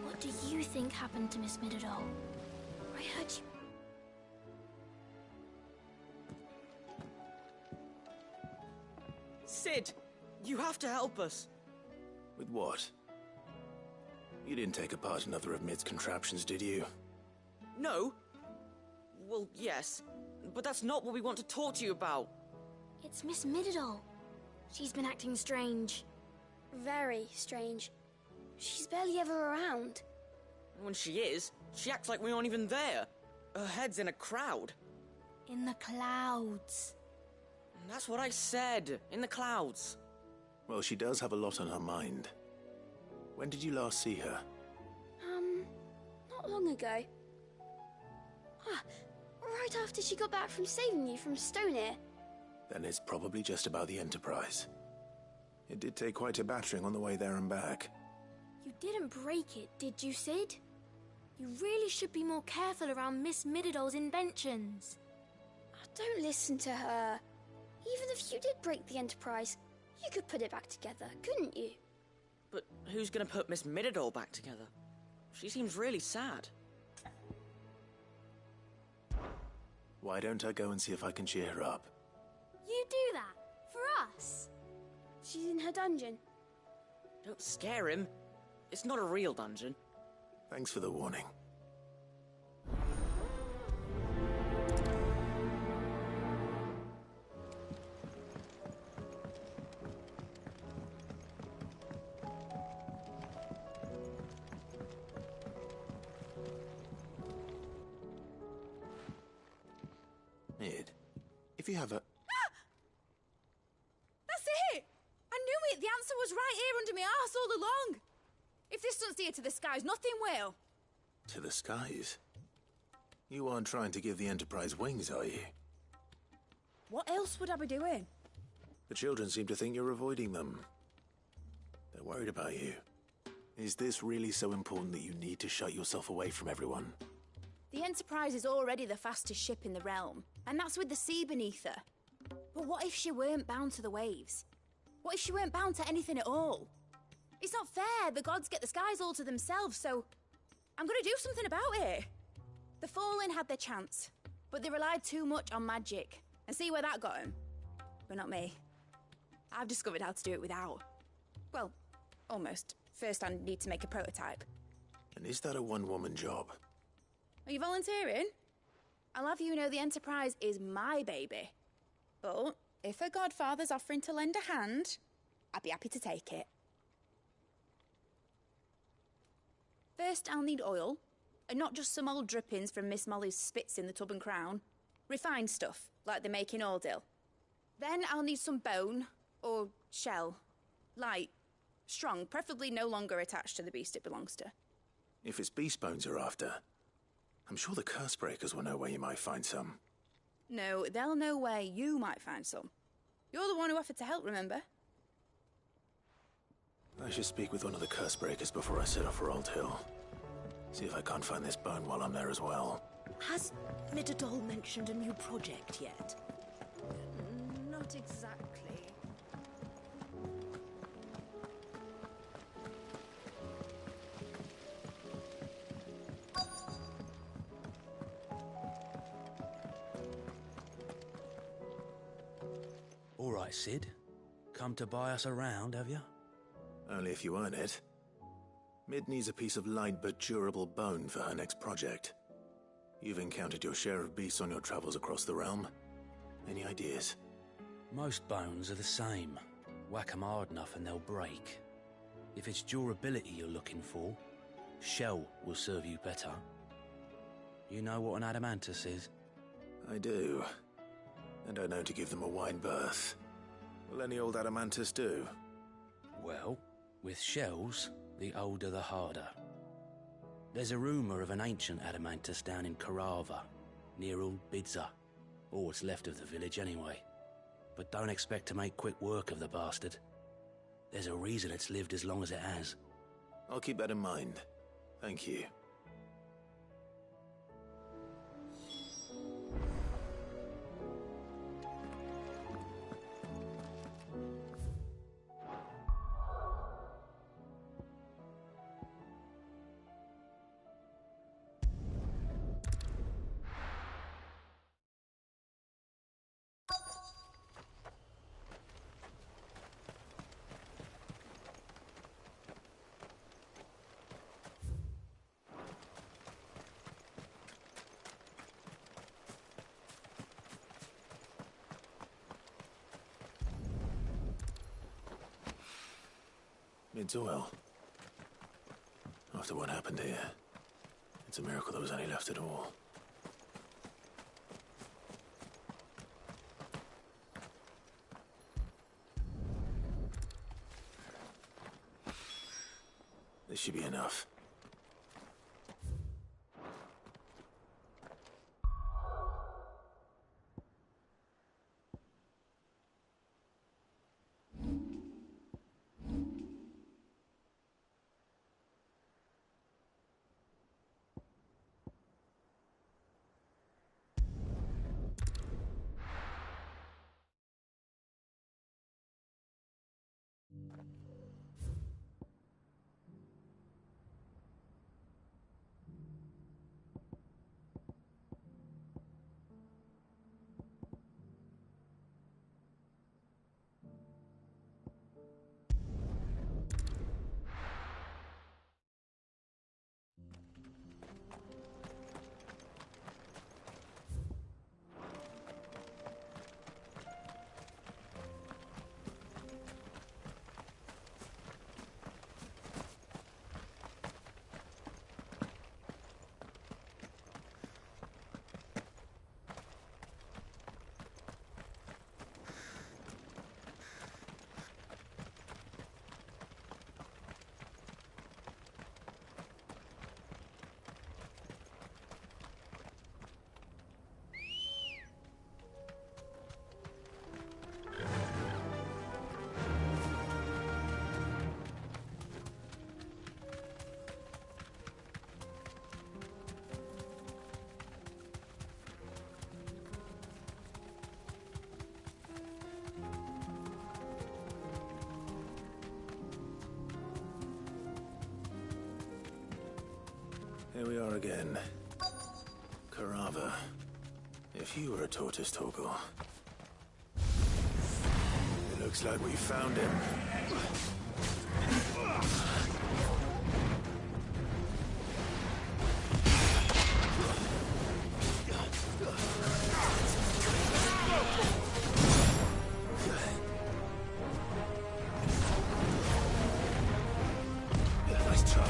What do you think happened to Miss Midadol? I heard you... Sid, you have to help us. With what? You didn't take apart another of Mid's contraptions, did you? No. Well, yes. But that's not what we want to talk to you about. It's Miss Midadol. She's been acting strange. Very strange. She's barely ever around. When she is, she acts like we aren't even there. Her head's in a crowd. In the clouds. That's what I said. In the clouds. Well, she does have a lot on her mind. When did you last see her? Not long ago. Ah, right after she got back from saving you from Stoneir. Then it's probably just about the Enterprise. It did take quite a battering on the way there and back. You didn't break it, did you, Sid? You really should be more careful around Miss Midadol's inventions. Don't listen to her. Even if you did break the Enterprise, you could put it back together, couldn't you? But who's gonna put Miss Midadol back together? She seems really sad. Why don't I go and see if I can cheer her up? You do that? For us? She's in her dungeon. Don't scare him. It's not a real dungeon. Thanks for the warning. Mid, if you have a... That's it! I knew it! The answer was right here under my arse all along! If this doesn't steer to the skies, nothing will. To the skies? You aren't trying to give the Enterprise wings, are you? What else would I be doing? The children seem to think you're avoiding them. They're worried about you. Is this really so important that you need to shut yourself away from everyone? The Enterprise is already the fastest ship in the realm, and that's with the sea beneath her. But what if she weren't bound to the waves? What if she weren't bound to anything at all? It's not fair. The gods get the skies all to themselves, so I'm gonna do something about it. The Fallen had their chance, but they relied too much on magic. And see where that got them? But not me. I've discovered how to do it without. Well, almost. First I need to make a prototype. And is that a one-woman job? Are you volunteering? I'll have you know the Enterprise is my baby. But if a godfather's offering to lend a hand, I'd be happy to take it. First, I'll need oil, and not just some old drippings from Miss Molly's spits in the Tub and Crown. Refined stuff, like they make in Ordil. Then I'll need some bone, or shell. Light, strong, preferably no longer attached to the beast it belongs to. If it's beast bones you're after, I'm sure the Cursebreakers will know where you might find some. No, they'll know where you might find some. You're the one who offered to help, remember? I should speak with one of the Cursebreakers before I set off for Old Hill. See if I can't find this bone while I'm there as well. Has Midadol mentioned a new project yet? Not exactly. All right, Sid. Come to buy us around, have you? Only if you earn it. Mid needs a piece of light but durable bone for her next project. You've encountered your share of beasts on your travels across the realm. Any ideas? Most bones are the same. Whack 'em hard enough and they'll break. If it's durability you're looking for, shell will serve you better. You know what an adamantus is? I do. And I know to give them a wide berth. Will any old adamantus do? Well, with shells, the older the harder. There's a rumour of an ancient adamantus down in Karava, near Old Bidza, or what's left of the village anyway. But don't expect to make quick work of the bastard. There's a reason it's lived as long as it has. I'll keep that in mind. Thank you. Midzuel. After what happened here, it's a miracle there was any left at all. This should be enough. Here we are again. Carava. If you were a tortoise, Torgal. It looks like we found him. Nice try.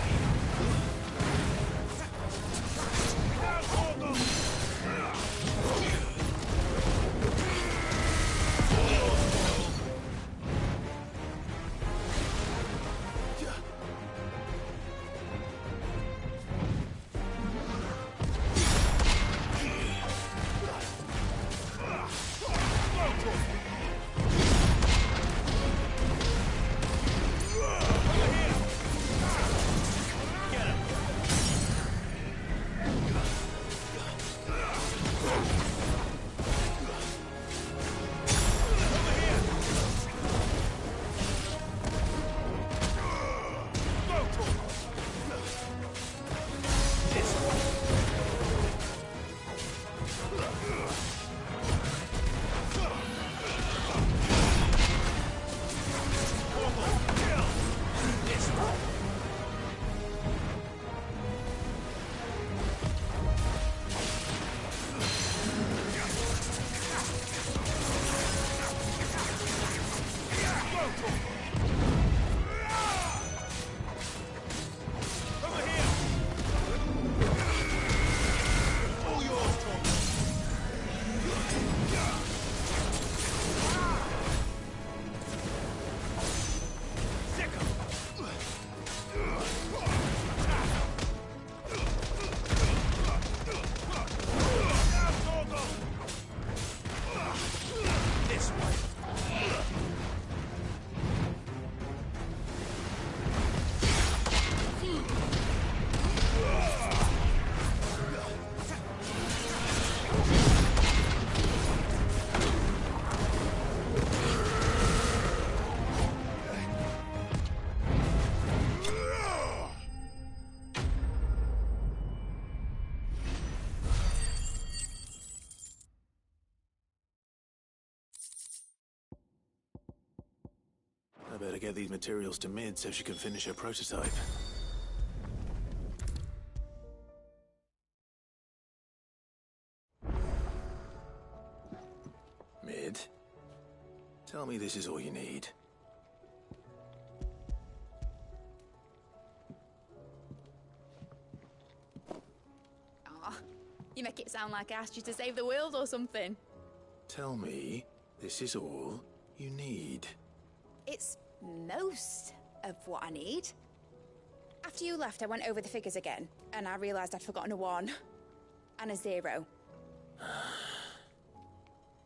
better get these materials to Mid so she can finish her prototype. Mid, tell me this is all you need. Aw, you make it sound like I asked you to save the world or something. Tell me this is all you need. It's most of what I need. After you left, I went over the figures again, and I realised I'd forgotten a 1 and a 0.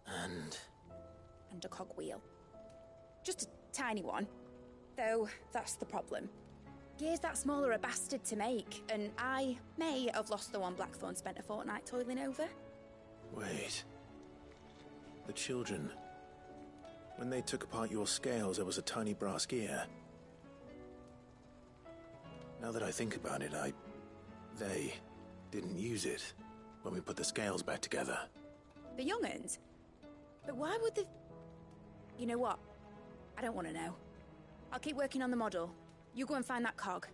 And a cogwheel. Just a tiny one. Though, that's the problem. Gears that small are a bastard to make, and I may have lost the one Blackthorn spent a fortnight toiling over. Wait. The children. When they took apart your scales, there was a tiny brass gear. Now that I think about it, they didn't use it when we put the scales back together. The young'uns? But why would the... You know what? I don't want to know. I'll keep working on the model. You go and find that cog.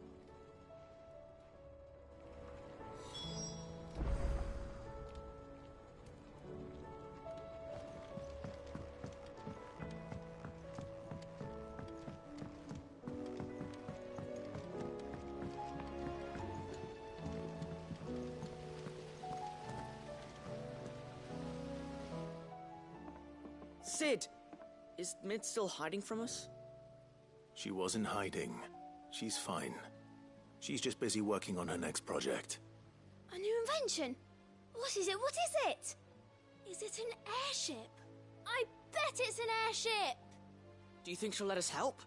Sid! Is Mid still hiding from us? She wasn't hiding. She's fine. She's just busy working on her next project. A new invention? What is it? What is it? Is it an airship? I bet it's an airship! Do you think she'll let us help?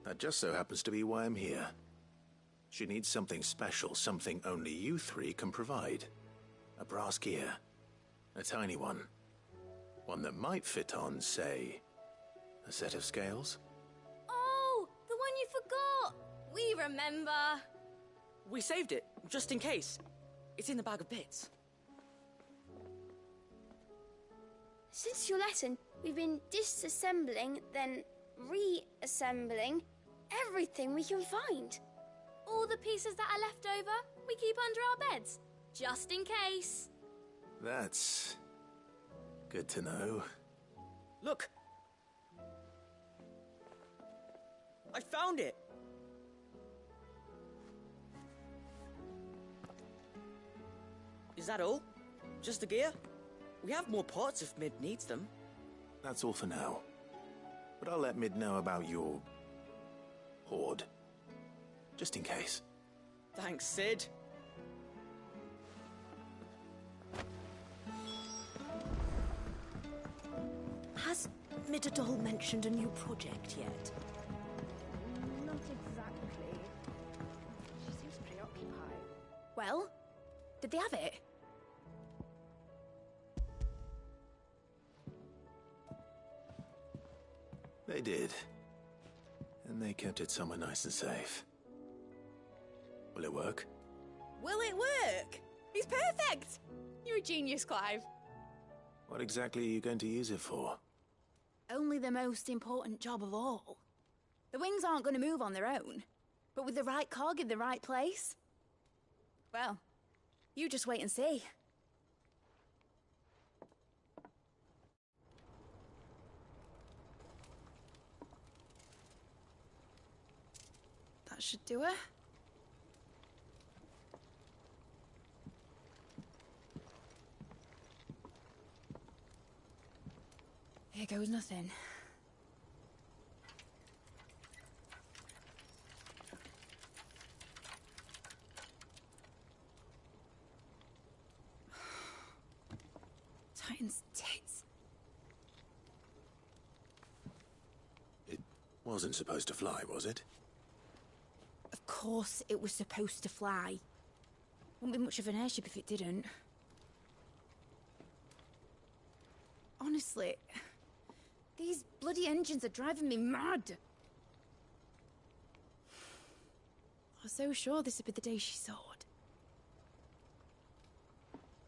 That just so happens to be why I'm here. She needs something special, something only you three can provide. A brass gear. A tiny one. One that might fit on, say, a set of scales? Oh, the one you forgot! We remember! We saved it, just in case. It's in the bag of bits. Since your lesson, we've been disassembling, then reassembling everything we can find. All the pieces that are left over, we keep under our beds, just in case. That's good to know. Look! I found it! Is that all? Just the gear? We have more parts if Mid needs them. That's all for now. But I'll let Mid know about your hoard. Just in case. Thanks, Sid. Has Midadol mentioned a new project yet? Not exactly. She seems preoccupied. Well, did they have it? They did. And they kept it somewhere nice and safe. Will it work? Will it work? He's perfect! You're a genius, Clive. What exactly are you going to use it for? Only the most important job of all. The wings aren't going to move on their own. But with the right cog in the right place... Well, you just wait and see. That should do it. Here goes nothing. Titan's tits. It wasn't supposed to fly, was it? Of course it was supposed to fly. Wouldn't be much of an airship if it didn't. Honestly, these bloody engines are driving me mad. I was so sure this would be the day she soared.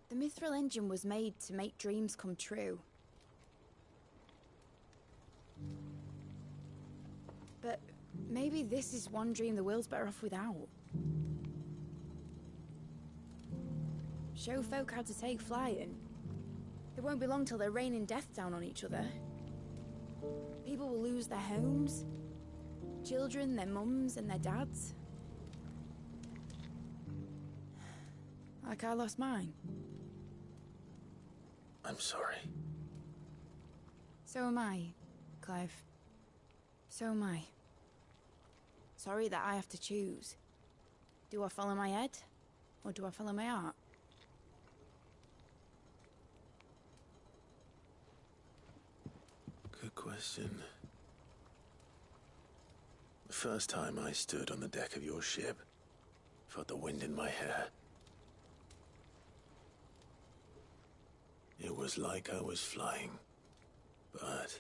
The Mithril engine was made to make dreams come true. But maybe this is one dream the world's better off without. Show folk how to take flying. It won't be long till they're raining death down on each other. People will lose their homes. Children, their mums and their dads. Like I lost mine. I'm sorry. So am I, Clive. So am I. Sorry that I have to choose. Do I follow my head? Or do I follow my heart? Good question. The first time I stood on the deck of your ship, felt the wind in my hair. It was like I was flying. But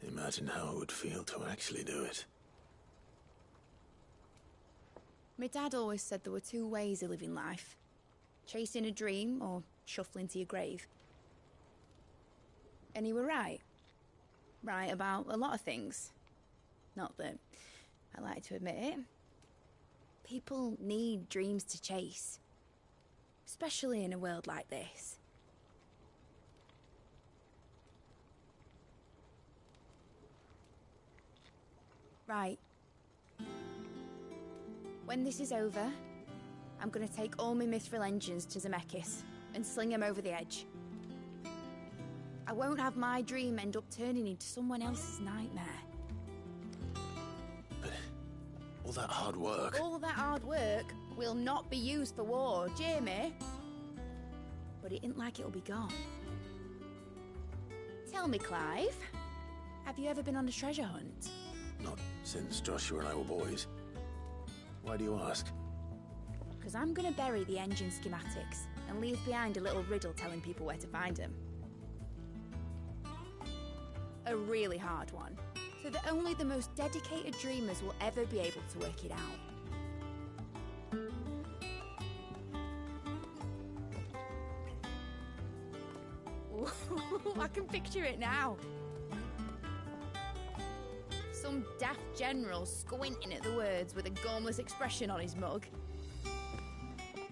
imagine how it would feel to actually do it. My dad always said there were two ways of living life. Chasing a dream or shuffling to your grave. And he were right. Right about a lot of things. Not that I like to admit it. People need dreams to chase. Especially in a world like this. Right. When this is over, I'm gonna take all my mithril engines to Zemeckis and sling them over the edge. I won't have my dream end up turning into someone else's nightmare. But all that hard work... All that hard work will not be used for war, Jamie. But it ain't like it'll be gone. Tell me, Clive, have you ever been on a treasure hunt? Not since Joshua and I were boys. Why do you ask? Because I'm gonna bury the engine schematics and leave behind a little riddle telling people where to find them. A really hard one, so that only the most dedicated dreamers will ever be able to work it out. Ooh, I can picture it now. Some daft general squinting at the words with a gormless expression on his mug.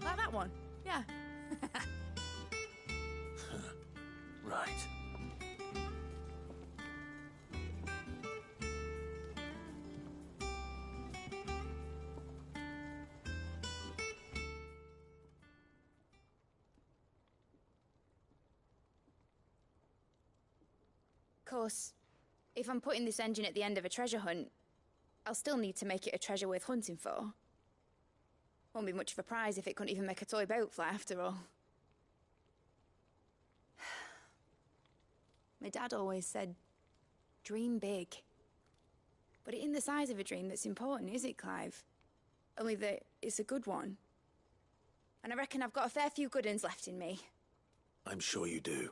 Like that one, yeah. Right. Of course, if I'm putting this engine at the end of a treasure hunt, I'll still need to make it a treasure worth hunting for. Won't be much of a prize if it couldn't even make a toy boat fly after all. My dad always said, dream big. But it ain't the size of a dream that's important, is it, Clive? Only that it's a good one. And I reckon I've got a fair few good uns left in me. I'm sure you do.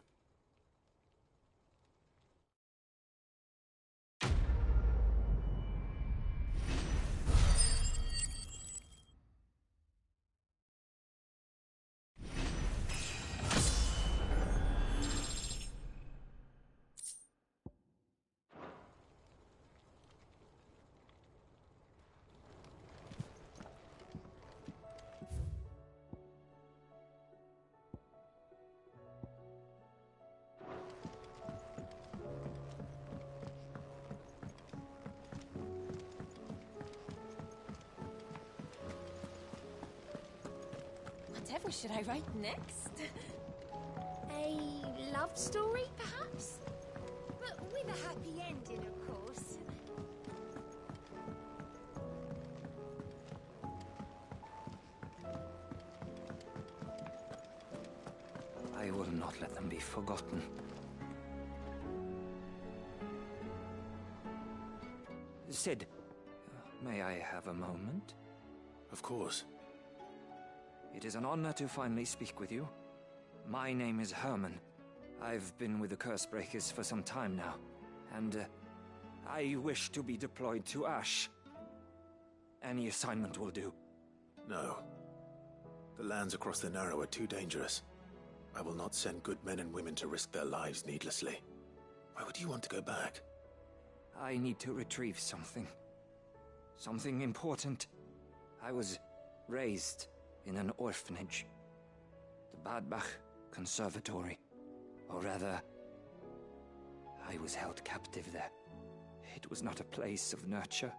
Whatever should I write next? A love story, perhaps? But with a happy ending, of course. I will not let them be forgotten. Sid, may I have a moment? Of course. It is an honor to finally speak with you. My name is Herman. I've been with the Cursebreakers for some time now, and I wish to be deployed to Ash. Any assignment will do. No. The lands across the Narrow are too dangerous. I will not send good men and women to risk their lives needlessly. Why would you want to go back? I need to retrieve something. Something important. I was raised in an orphanage. The Bad Bach Conservatory. Or rather, I was held captive there. It was not a place of nurture.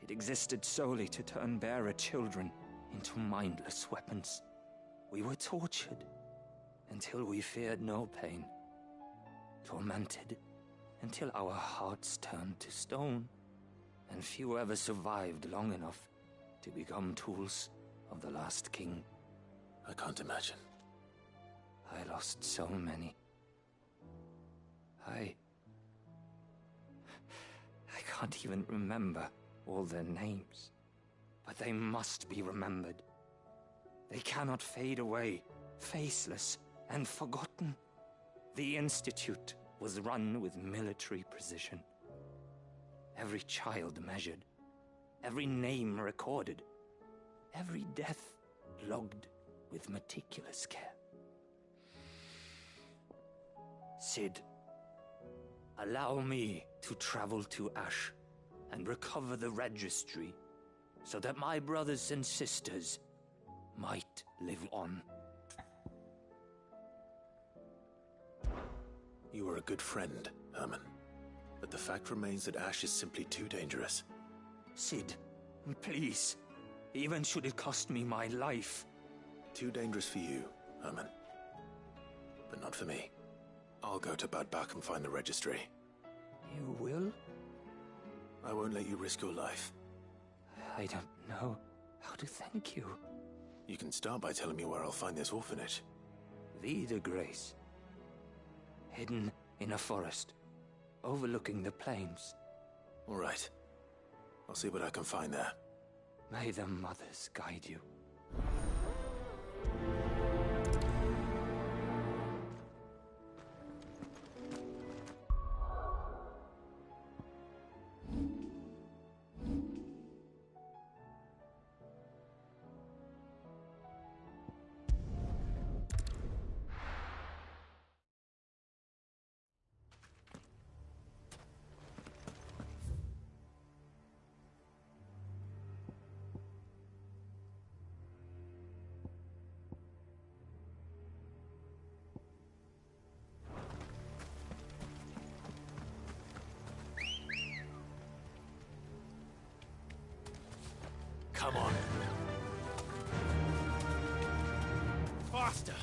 It existed solely to turn bearer children into mindless weapons. We were tortured until we feared no pain. Tormented until our hearts turned to stone, and few ever survived long enough to become tools of the last king. I can't imagine. I lost so many. I can't even remember all their names, but they must be remembered. They cannot fade away, faceless and forgotten. The Institute was run with military precision. Every child measured, every name recorded, every death logged with meticulous care. Cid, allow me to travel to Ash and recover the registry so that my brothers and sisters might live on. You were a good friend, Herman. But the fact remains that Ash is simply too dangerous. Cid, please. Even should it cost me my life. Too dangerous for you, Herman. But not for me. I'll go to Bad Bach and find the registry. You will? I won't let you risk your life. I don't know how to thank you. You can start by telling me where I'll find this orphanage. Vida Grace. Hidden in a forest, overlooking the plains. All right. I'll see what I can find there. May the mothers guide you. Come on. Faster!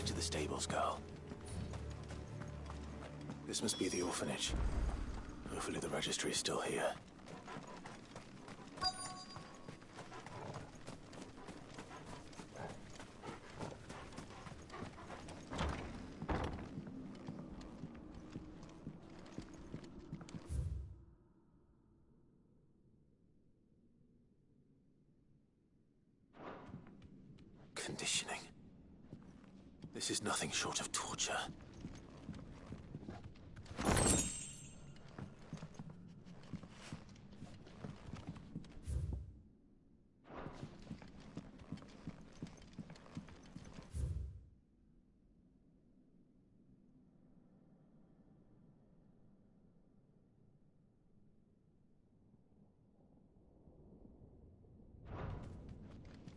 To the stables, girl. This must be the orphanage. Hopefully the registry is still here. Conditioning. This is nothing short of torture.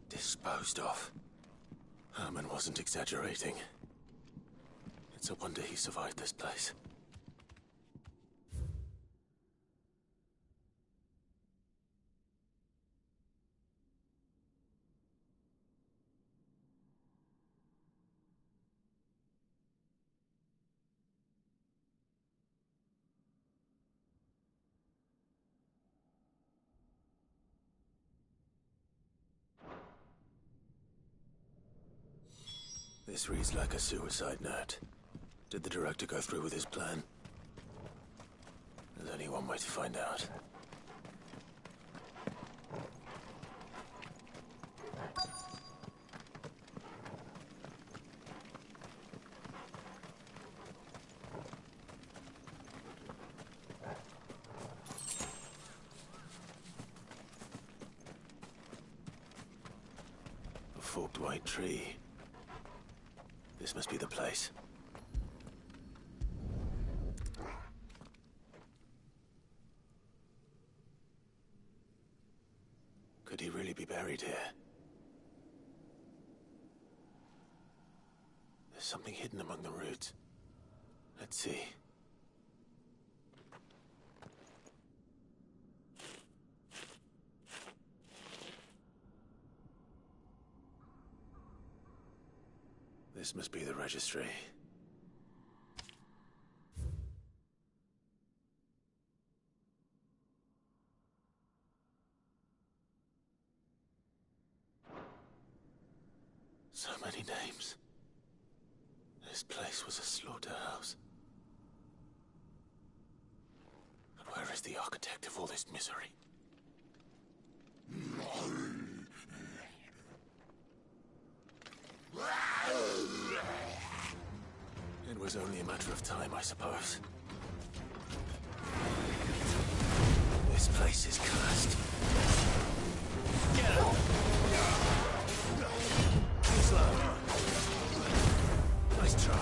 Disposed of. Herman wasn't exaggerating. It's a wonder he survived this place. This reads like a suicide note. Did the director go through with his plan? There's only one way to find out. A forked white tree. This must be the place. Could he really be buried here? There's something hidden among the roots. Let's see. This must be the registry. So many names. This place was a slaughterhouse. And where is the architect of all this misery? It was only a matter of time, I suppose. This place is cursed. Get him! Slow. Nice try.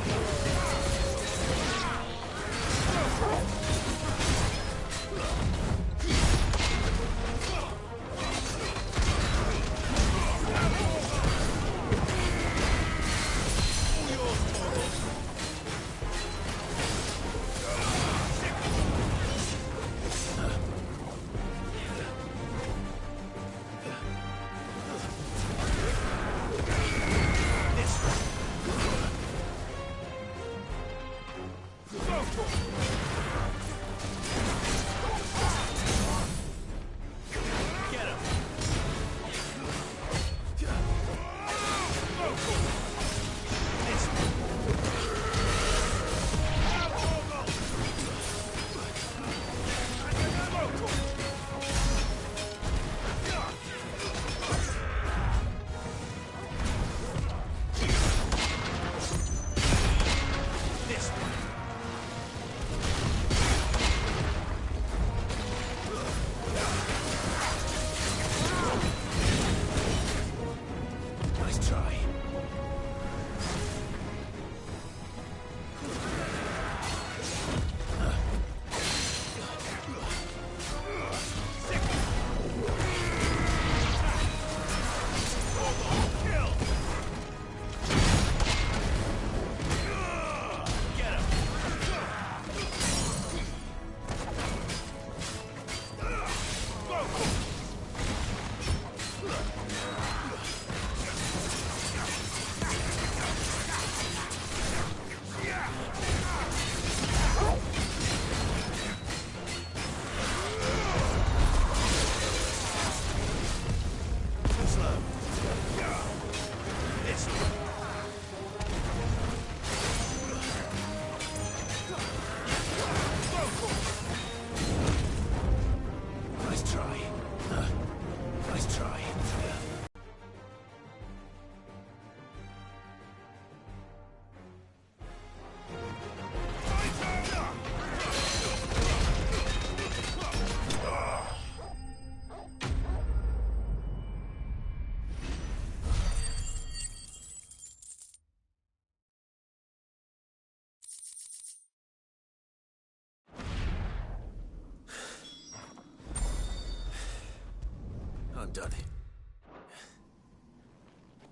I'm done.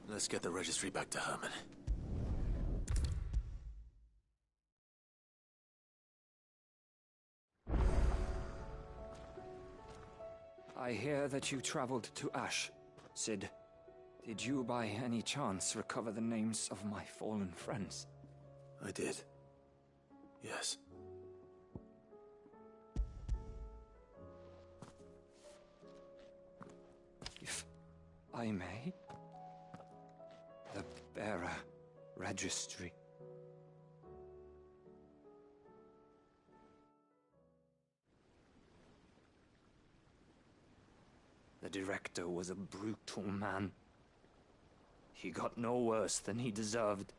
Let's get the registry back to Herman. I hear that you traveled to Ash, Cid. Did you by any chance recover the names of my fallen friends? I did. Yes. If I may? The bearer registry. The director was a brutal man. He got no worse than he deserved.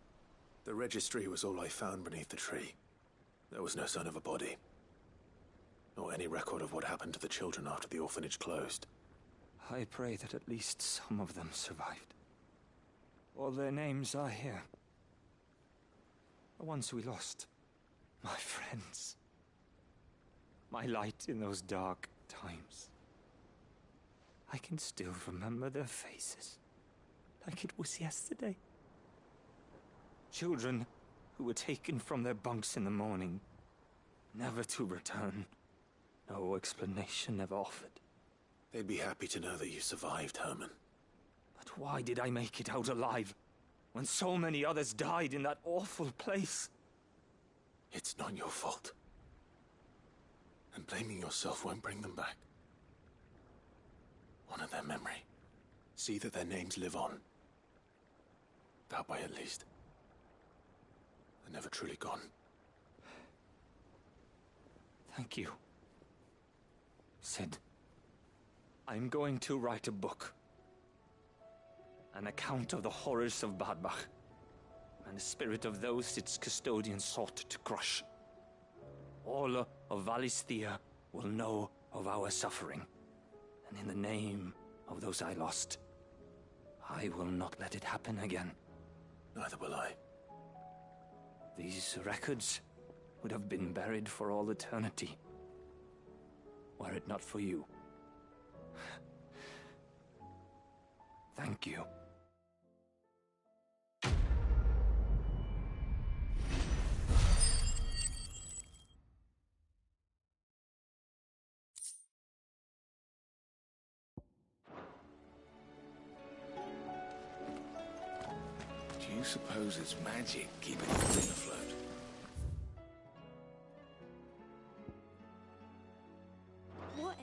The registry was all I found beneath the tree. There was no sign of a body, nor any record of what happened to the children after the orphanage closed. I pray that at least some of them survived. All their names are here. The ones we lost. My friends. My light in those dark times. I can still remember their faces, like it was yesterday. Children who were taken from their bunks in the morning, never to return. No explanation ever offered. They'd be happy to know that you survived, Herman. But why did I make it out alive, when so many others died in that awful place? It's not your fault. And blaming yourself won't bring them back. Honor their memory. See that their names live on. That way, at least. They're never truly gone. Thank you. Sid, I'm going to write a book. An account of the horrors of Bad Bach, and the spirit of those its custodians sought to crush. All of Valisthea will know of our suffering, and in the name of those I lost, I will not let it happen again. Neither will I. These records would have been buried for all eternity, were it not for you. Thank you. Do you suppose it's magic keeping the thing afloat? What else?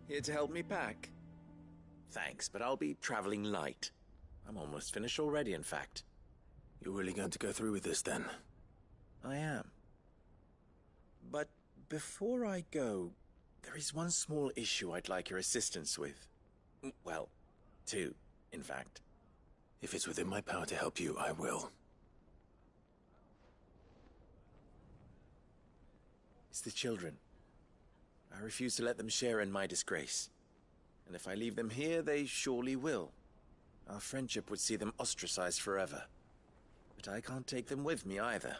Here to help me pack? Thanks, but I'll be traveling light. I'm almost finished already, in fact. You're really going to go through with this, then? I am. But before I go, there is one small issue I'd like your assistance with. Well, two, in fact. If it's within my power to help you, I will. It's the children. I refuse to let them share in my disgrace. And if I leave them here, they surely will. Our friendship would see them ostracized forever. But I can't take them with me either.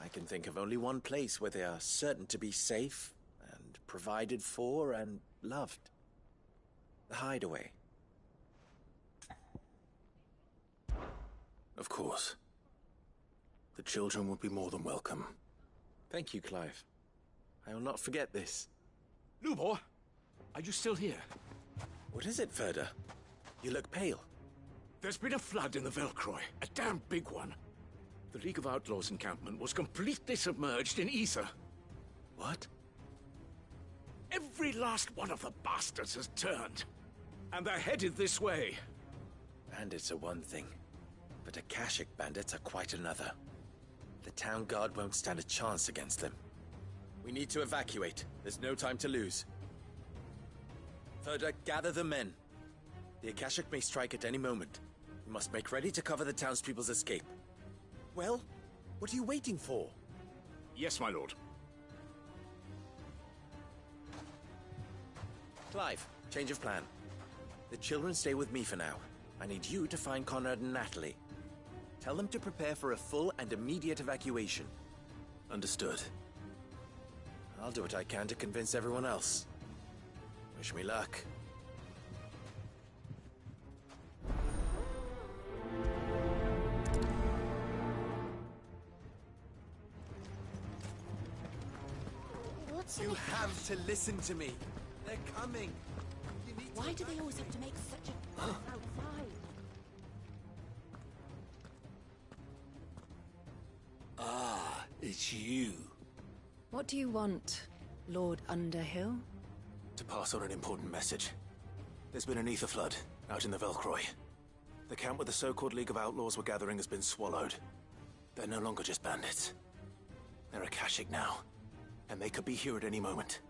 I can think of only one place where they are certain to be safe, and provided for, and loved. The Hideaway. Of course. The children would be more than welcome. Thank you, Clive. I will not forget this. Lubor, are you still here? What is it, Ferda? You look pale. There's been a flood in the Velcroy, a damn big one. The League of Outlaws encampment was completely submerged in ether. What? Every last one of the bastards has turned, and they're headed this way. Bandits are one thing, but Akashic bandits are quite another. The town guard won't stand a chance against them. We need to evacuate. There's no time to lose. Ferda, gather the men. The Akashic may strike at any moment. We must make ready to cover the townspeople's escape. Well, what are you waiting for? Yes, my lord. Clive, change of plan. The children stay with me for now. I need you to find Conrad and Natalie. Tell them to prepare for a full and immediate evacuation. Understood. I'll do what I can to convince everyone else. Wish me luck. have to listen to me. They're coming. Why do they always have to make such a fuss outside? Ah, it's you. What do you want, Lord Underhill? To pass on an important message. There's been an ether flood out in the Velcroy. The camp where the so-called League of Outlaws were gathering has been swallowed. They're no longer just bandits. They're Akashic now, and they could be here at any moment.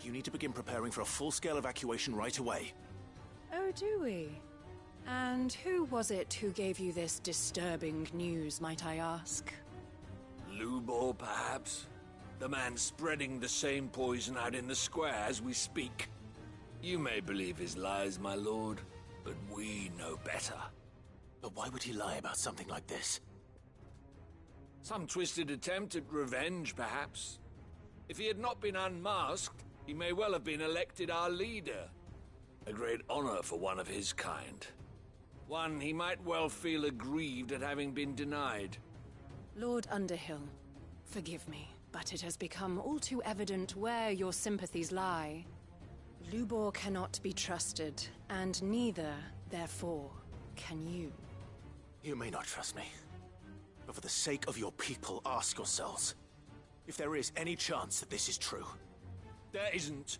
You need to begin preparing for a full-scale evacuation right away. Oh, do we? And who was it who gave you this disturbing news, might I ask? Lubor, perhaps? The man spreading the same poison out in the square as we speak. You may believe his lies, my lord, but we know better. But why would he lie about something like this? Some twisted attempt at revenge, perhaps. If he had not been unmasked, he may well have been elected our leader. A great honor for one of his kind. One he might well feel aggrieved at having been denied. Lord Underhill, forgive me, but it has become all too evident where your sympathies lie. Lubor cannot be trusted, and neither, therefore, can you. You may not trust me, but for the sake of your people, ask yourselves if there is any chance that this is true. There isn't.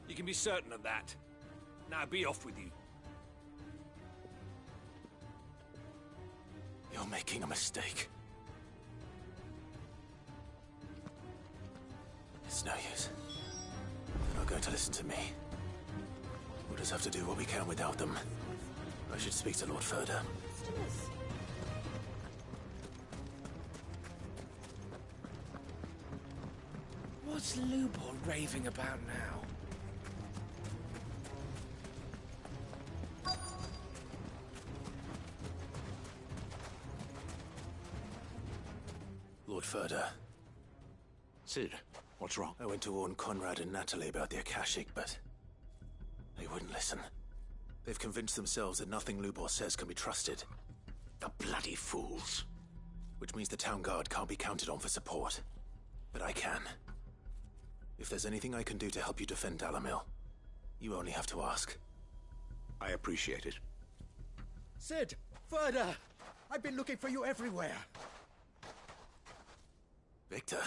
You can be certain of that. Now be off with you. You're making a mistake. It's no use. They're not going to listen to me. We'll just have to do what we can without them. I should speak to Lord Furder. What's Lubor raving about now? Lord Furder. Cid, what's wrong? I went to warn Conrad and Natalie about the Akashic, but they wouldn't listen. They've convinced themselves that nothing Lubor says can be trusted. The bloody fools. Which means the town guard can't be counted on for support. But I can. If there's anything I can do to help you defend Dalamil, you only have to ask. I appreciate it. Cid! Further! I've been looking for you everywhere. Victor?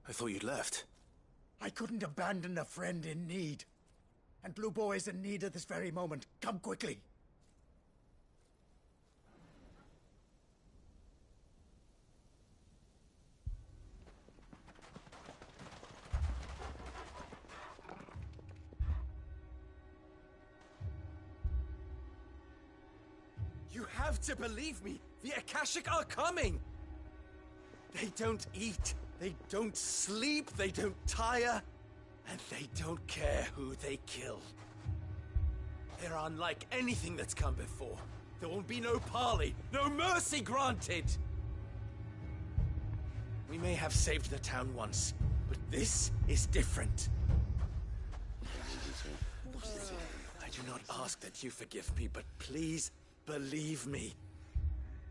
I thought you'd left. I couldn't abandon a friend in need. And Lubor is in need at this very moment. Come quickly. You have to believe me! The Akashic are coming! They don't eat, they don't sleep, they don't tire, and they don't care who they kill. They're unlike anything that's come before. There will be no parley, no mercy granted! We may have saved the town once, but this is different. I do not ask that you forgive me, but please believe me.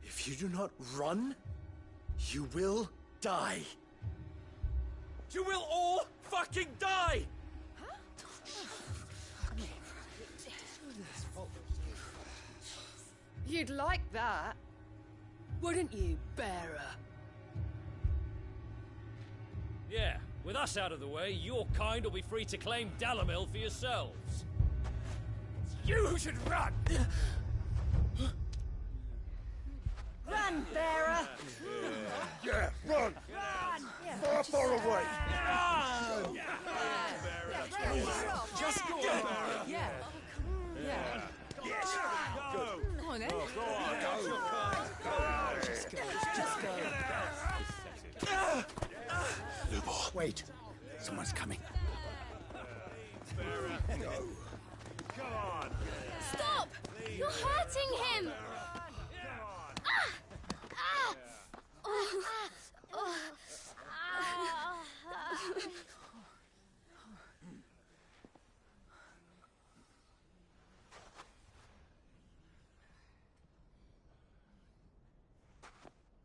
If you do not run, you will die. You will all fucking die! You'd like that, wouldn't you, bearer? Yeah, with us out of the way, your kind will be free to claim Dalamil for yourselves. You should run! Run, bearer! Yeah, run! Run! Far away! Run! Just go, bearer! Yeah. Yeah. Yes! Go! Come on, then. Go on! Go! Just go. Just go. Lubor. Wait. Someone's coming. Go. Come on! Stop! You're hurting him!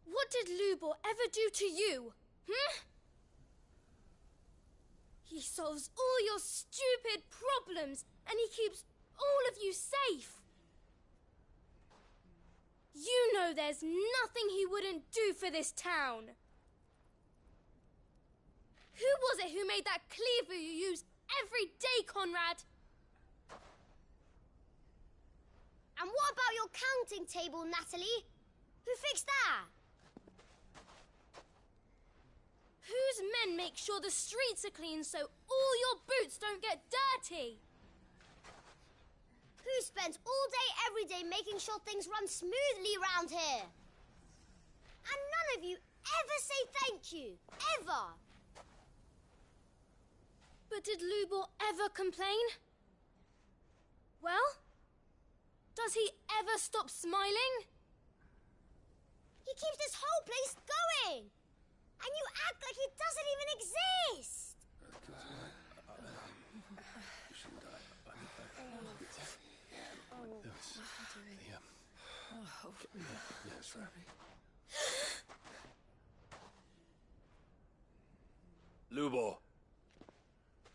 What did Lubor ever do to you? He solves all your stupid problems, and he keeps all of you safe. You know there's nothing he wouldn't do for this town. Who was it who made that cleaver you use every day, Conrad? And what about your counting table, Natalie? Who fixed that? Whose men make sure the streets are clean so all your boots don't get dirty? Who spends all day, every day making sure things run smoothly around here? And none of you ever say thank you. Ever. But did Lubor ever complain? Well, does he ever stop smiling? He keeps this whole place going. And you act like he doesn't even exist. Lubor,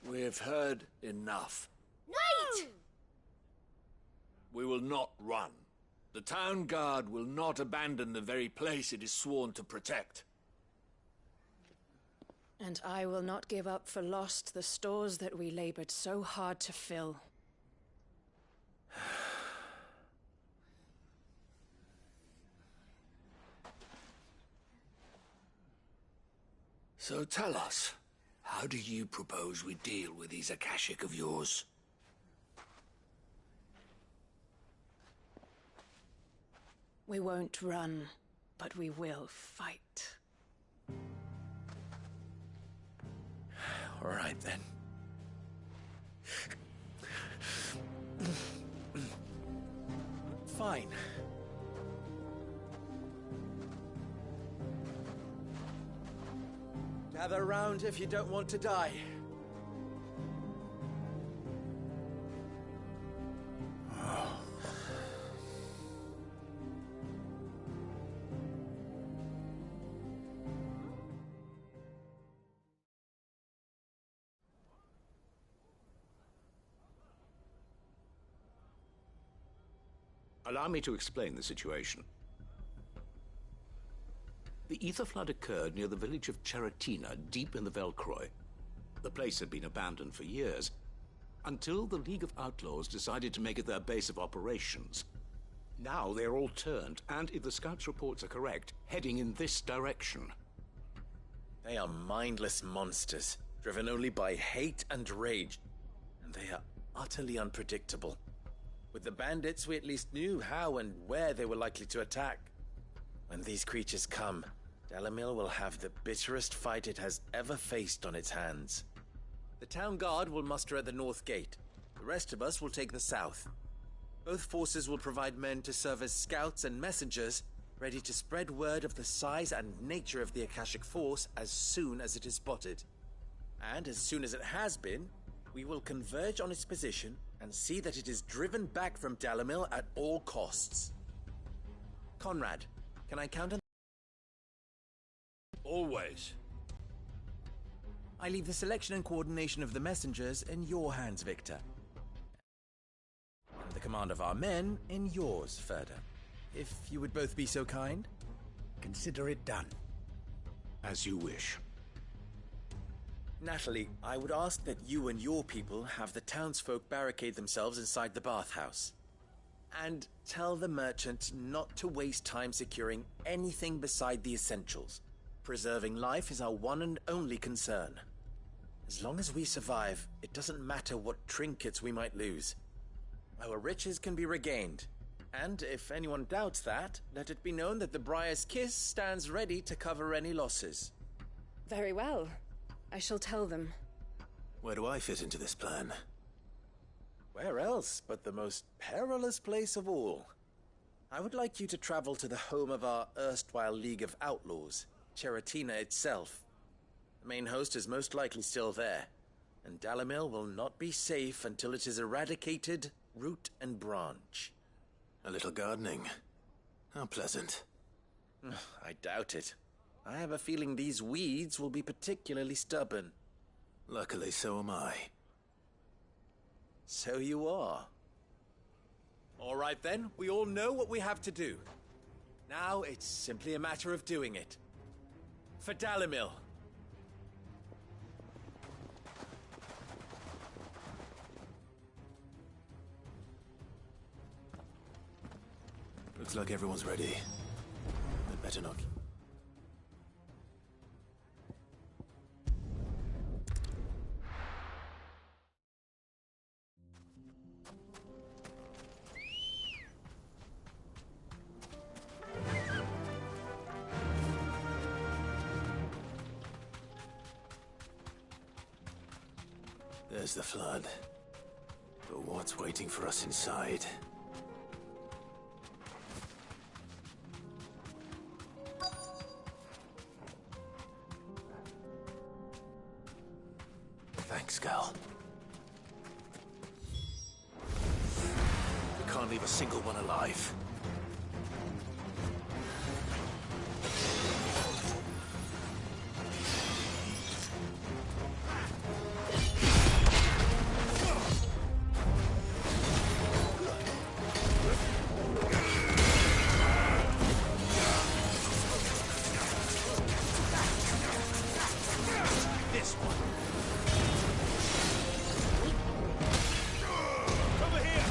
we've heard enough. Wait! We will not run. The town guard will not abandon the very place it is sworn to protect. And I will not give up for lost the stores that we labored so hard to fill. So tell us, how do you propose we deal with these Akashic of yours? We won't run, but we will fight. All right, then. Fine. Gather round if you don't want to die. Allow me to explain the situation. The ether flood occurred near the village of Cheratina, deep in the Velcroy. The place had been abandoned for years, until the League of Outlaws decided to make it their base of operations. Now they're all turned, and if the scouts' reports are correct, heading in this direction. They are mindless monsters, driven only by hate and rage, and they are utterly unpredictable. With the bandits, we at least knew how and where they were likely to attack. When these creatures come, Dalimil will have the bitterest fight it has ever faced on its hands. The town guard will muster at the north gate. The rest of us will take the south. Both forces will provide men to serve as scouts and messengers, ready to spread word of the size and nature of the Akashic force as soon as it is spotted. And as soon as it has been, we will converge on its position and see that it is driven back from Dalimil at all costs. Conrad, can I count on... Always. I leave the selection and coordination of the messengers in your hands, Victor. And the command of our men in yours, Ferda. If you would both be so kind. Consider it done. As you wish. Natalie, I would ask that you and your people have the townsfolk barricade themselves inside the bathhouse. And tell the merchant not to waste time securing anything beside the essentials. Preserving life is our one and only concern. As long as we survive, it doesn't matter what trinkets we might lose. Our riches can be regained. And if anyone doubts that, let it be known that the Briar's Kiss stands ready to cover any losses. Very well. I shall tell them. Where do I fit into this plan? Where else but the most perilous place of all? I would like you to travel to the home of our erstwhile League of Outlaws, Cheratina itself. The main host is most likely still there, and Dalimil will not be safe until it is eradicated, root and branch. A little gardening. How pleasant. I doubt it. I have a feeling these weeds will be particularly stubborn. Luckily, so am I. So you are. All right then, we all know what we have to do. Now it's simply a matter of doing it. For Dalimil. Looks like everyone's ready. I'd better not. There's the flood. But what's waiting for us inside? Thanks, Gal. We can't leave a single one alive. Over here!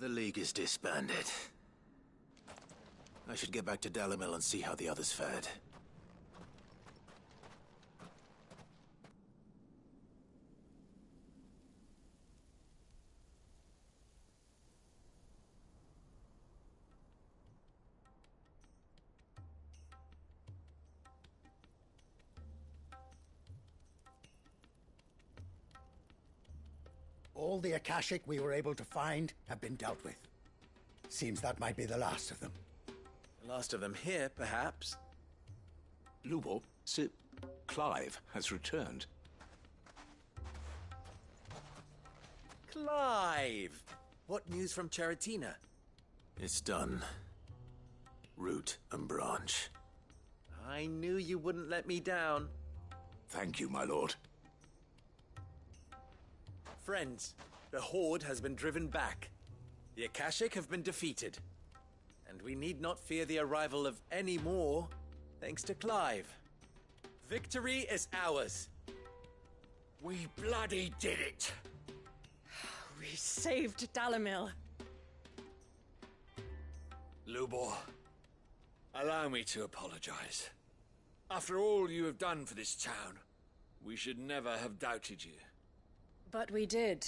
The League is disbanded. I should get back to Dalimil and see how the others fared. All the Akashic we were able to find have been dealt with. Seems that might be the last of them. The last of them here, perhaps. Lubor, Sir Clive has returned. Clive! What news from Charatina? It's done. Root and branch. I knew you wouldn't let me down. Thank you, my lord. Friends, the Horde has been driven back. The Akashic have been defeated. And we need not fear the arrival of any more, thanks to Clive. Victory is ours. We bloody did it! We saved Dalimil. Lubor, allow me to apologize. After all you have done for this town, we should never have doubted you. But we did.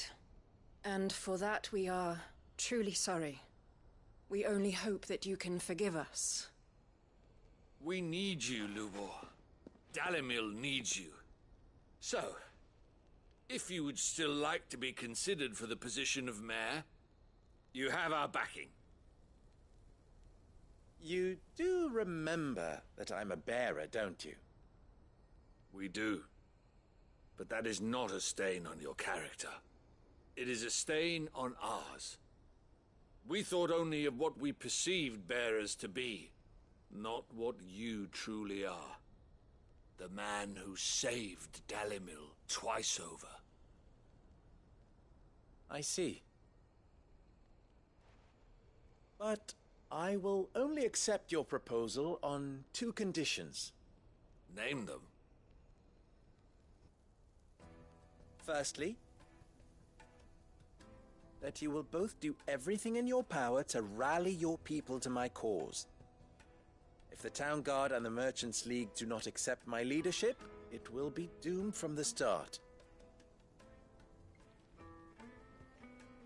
And for that we are truly sorry. We only hope that you can forgive us. We need you, Lubor. Dalimil needs you. So, if you would still like to be considered for the position of mayor, you have our backing. You do remember that I'm a bearer, don't you? We do. But that is not a stain on your character. It is a stain on ours. We thought only of what we perceived bearers to be, not what you truly are. The man who saved Dalimil twice over. I see. But I will only accept your proposal on 2 conditions. Name them. Firstly, that you will both do everything in your power to rally your people to my cause. If the Town Guard and the Merchants League do not accept my leadership, it will be doomed from the start.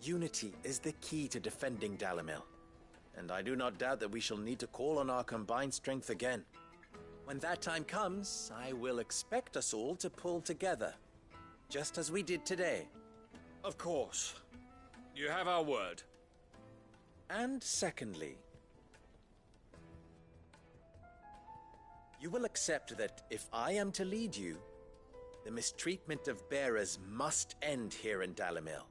Unity is the key to defending Dalimil, and I do not doubt that we shall need to call on our combined strength again. When that time comes, I will expect us all to pull together, just as we did today. Of course. You have our word. And secondly, you will accept that if I am to lead you, the mistreatment of bearers must end here in Dalimil.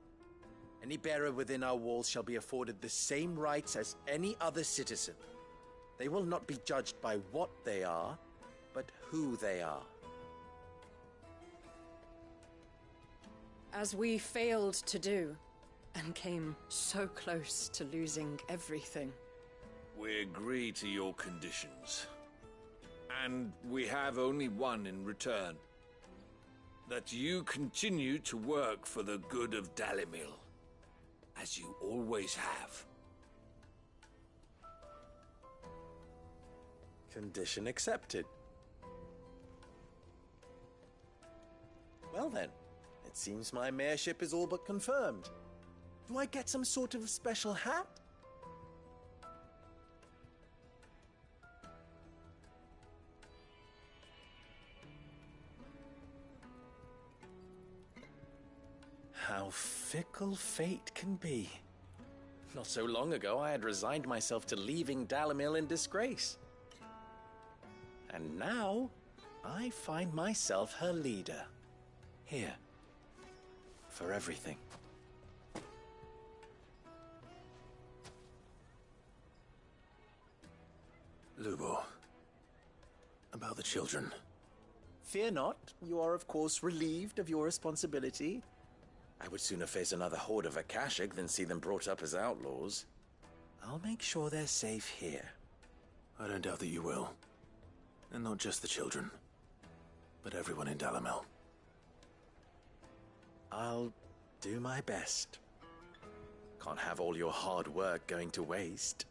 Any bearer within our walls shall be afforded the same rights as any other citizen. They will not be judged by what they are, but who they are. As we failed to do, and came so close to losing everything. We agree to your conditions. And we have only one in return. That you continue to work for the good of Dalimil, as you always have. Condition accepted. Well then, it seems my mayorship is all but confirmed. Do I get some sort of special hat? How fickle fate can be. Not so long ago, I had resigned myself to leaving Dalimil in disgrace. And now, I find myself her leader. Here. For everything. Lubor. About the children. Fear not. You are, of course, relieved of your responsibility. I would sooner face another horde of Akashic than see them brought up as outlaws. I'll make sure they're safe here. I don't doubt that you will. And not just the children, but everyone in Dalimil. I'll do my best. Can't have all your hard work going to waste.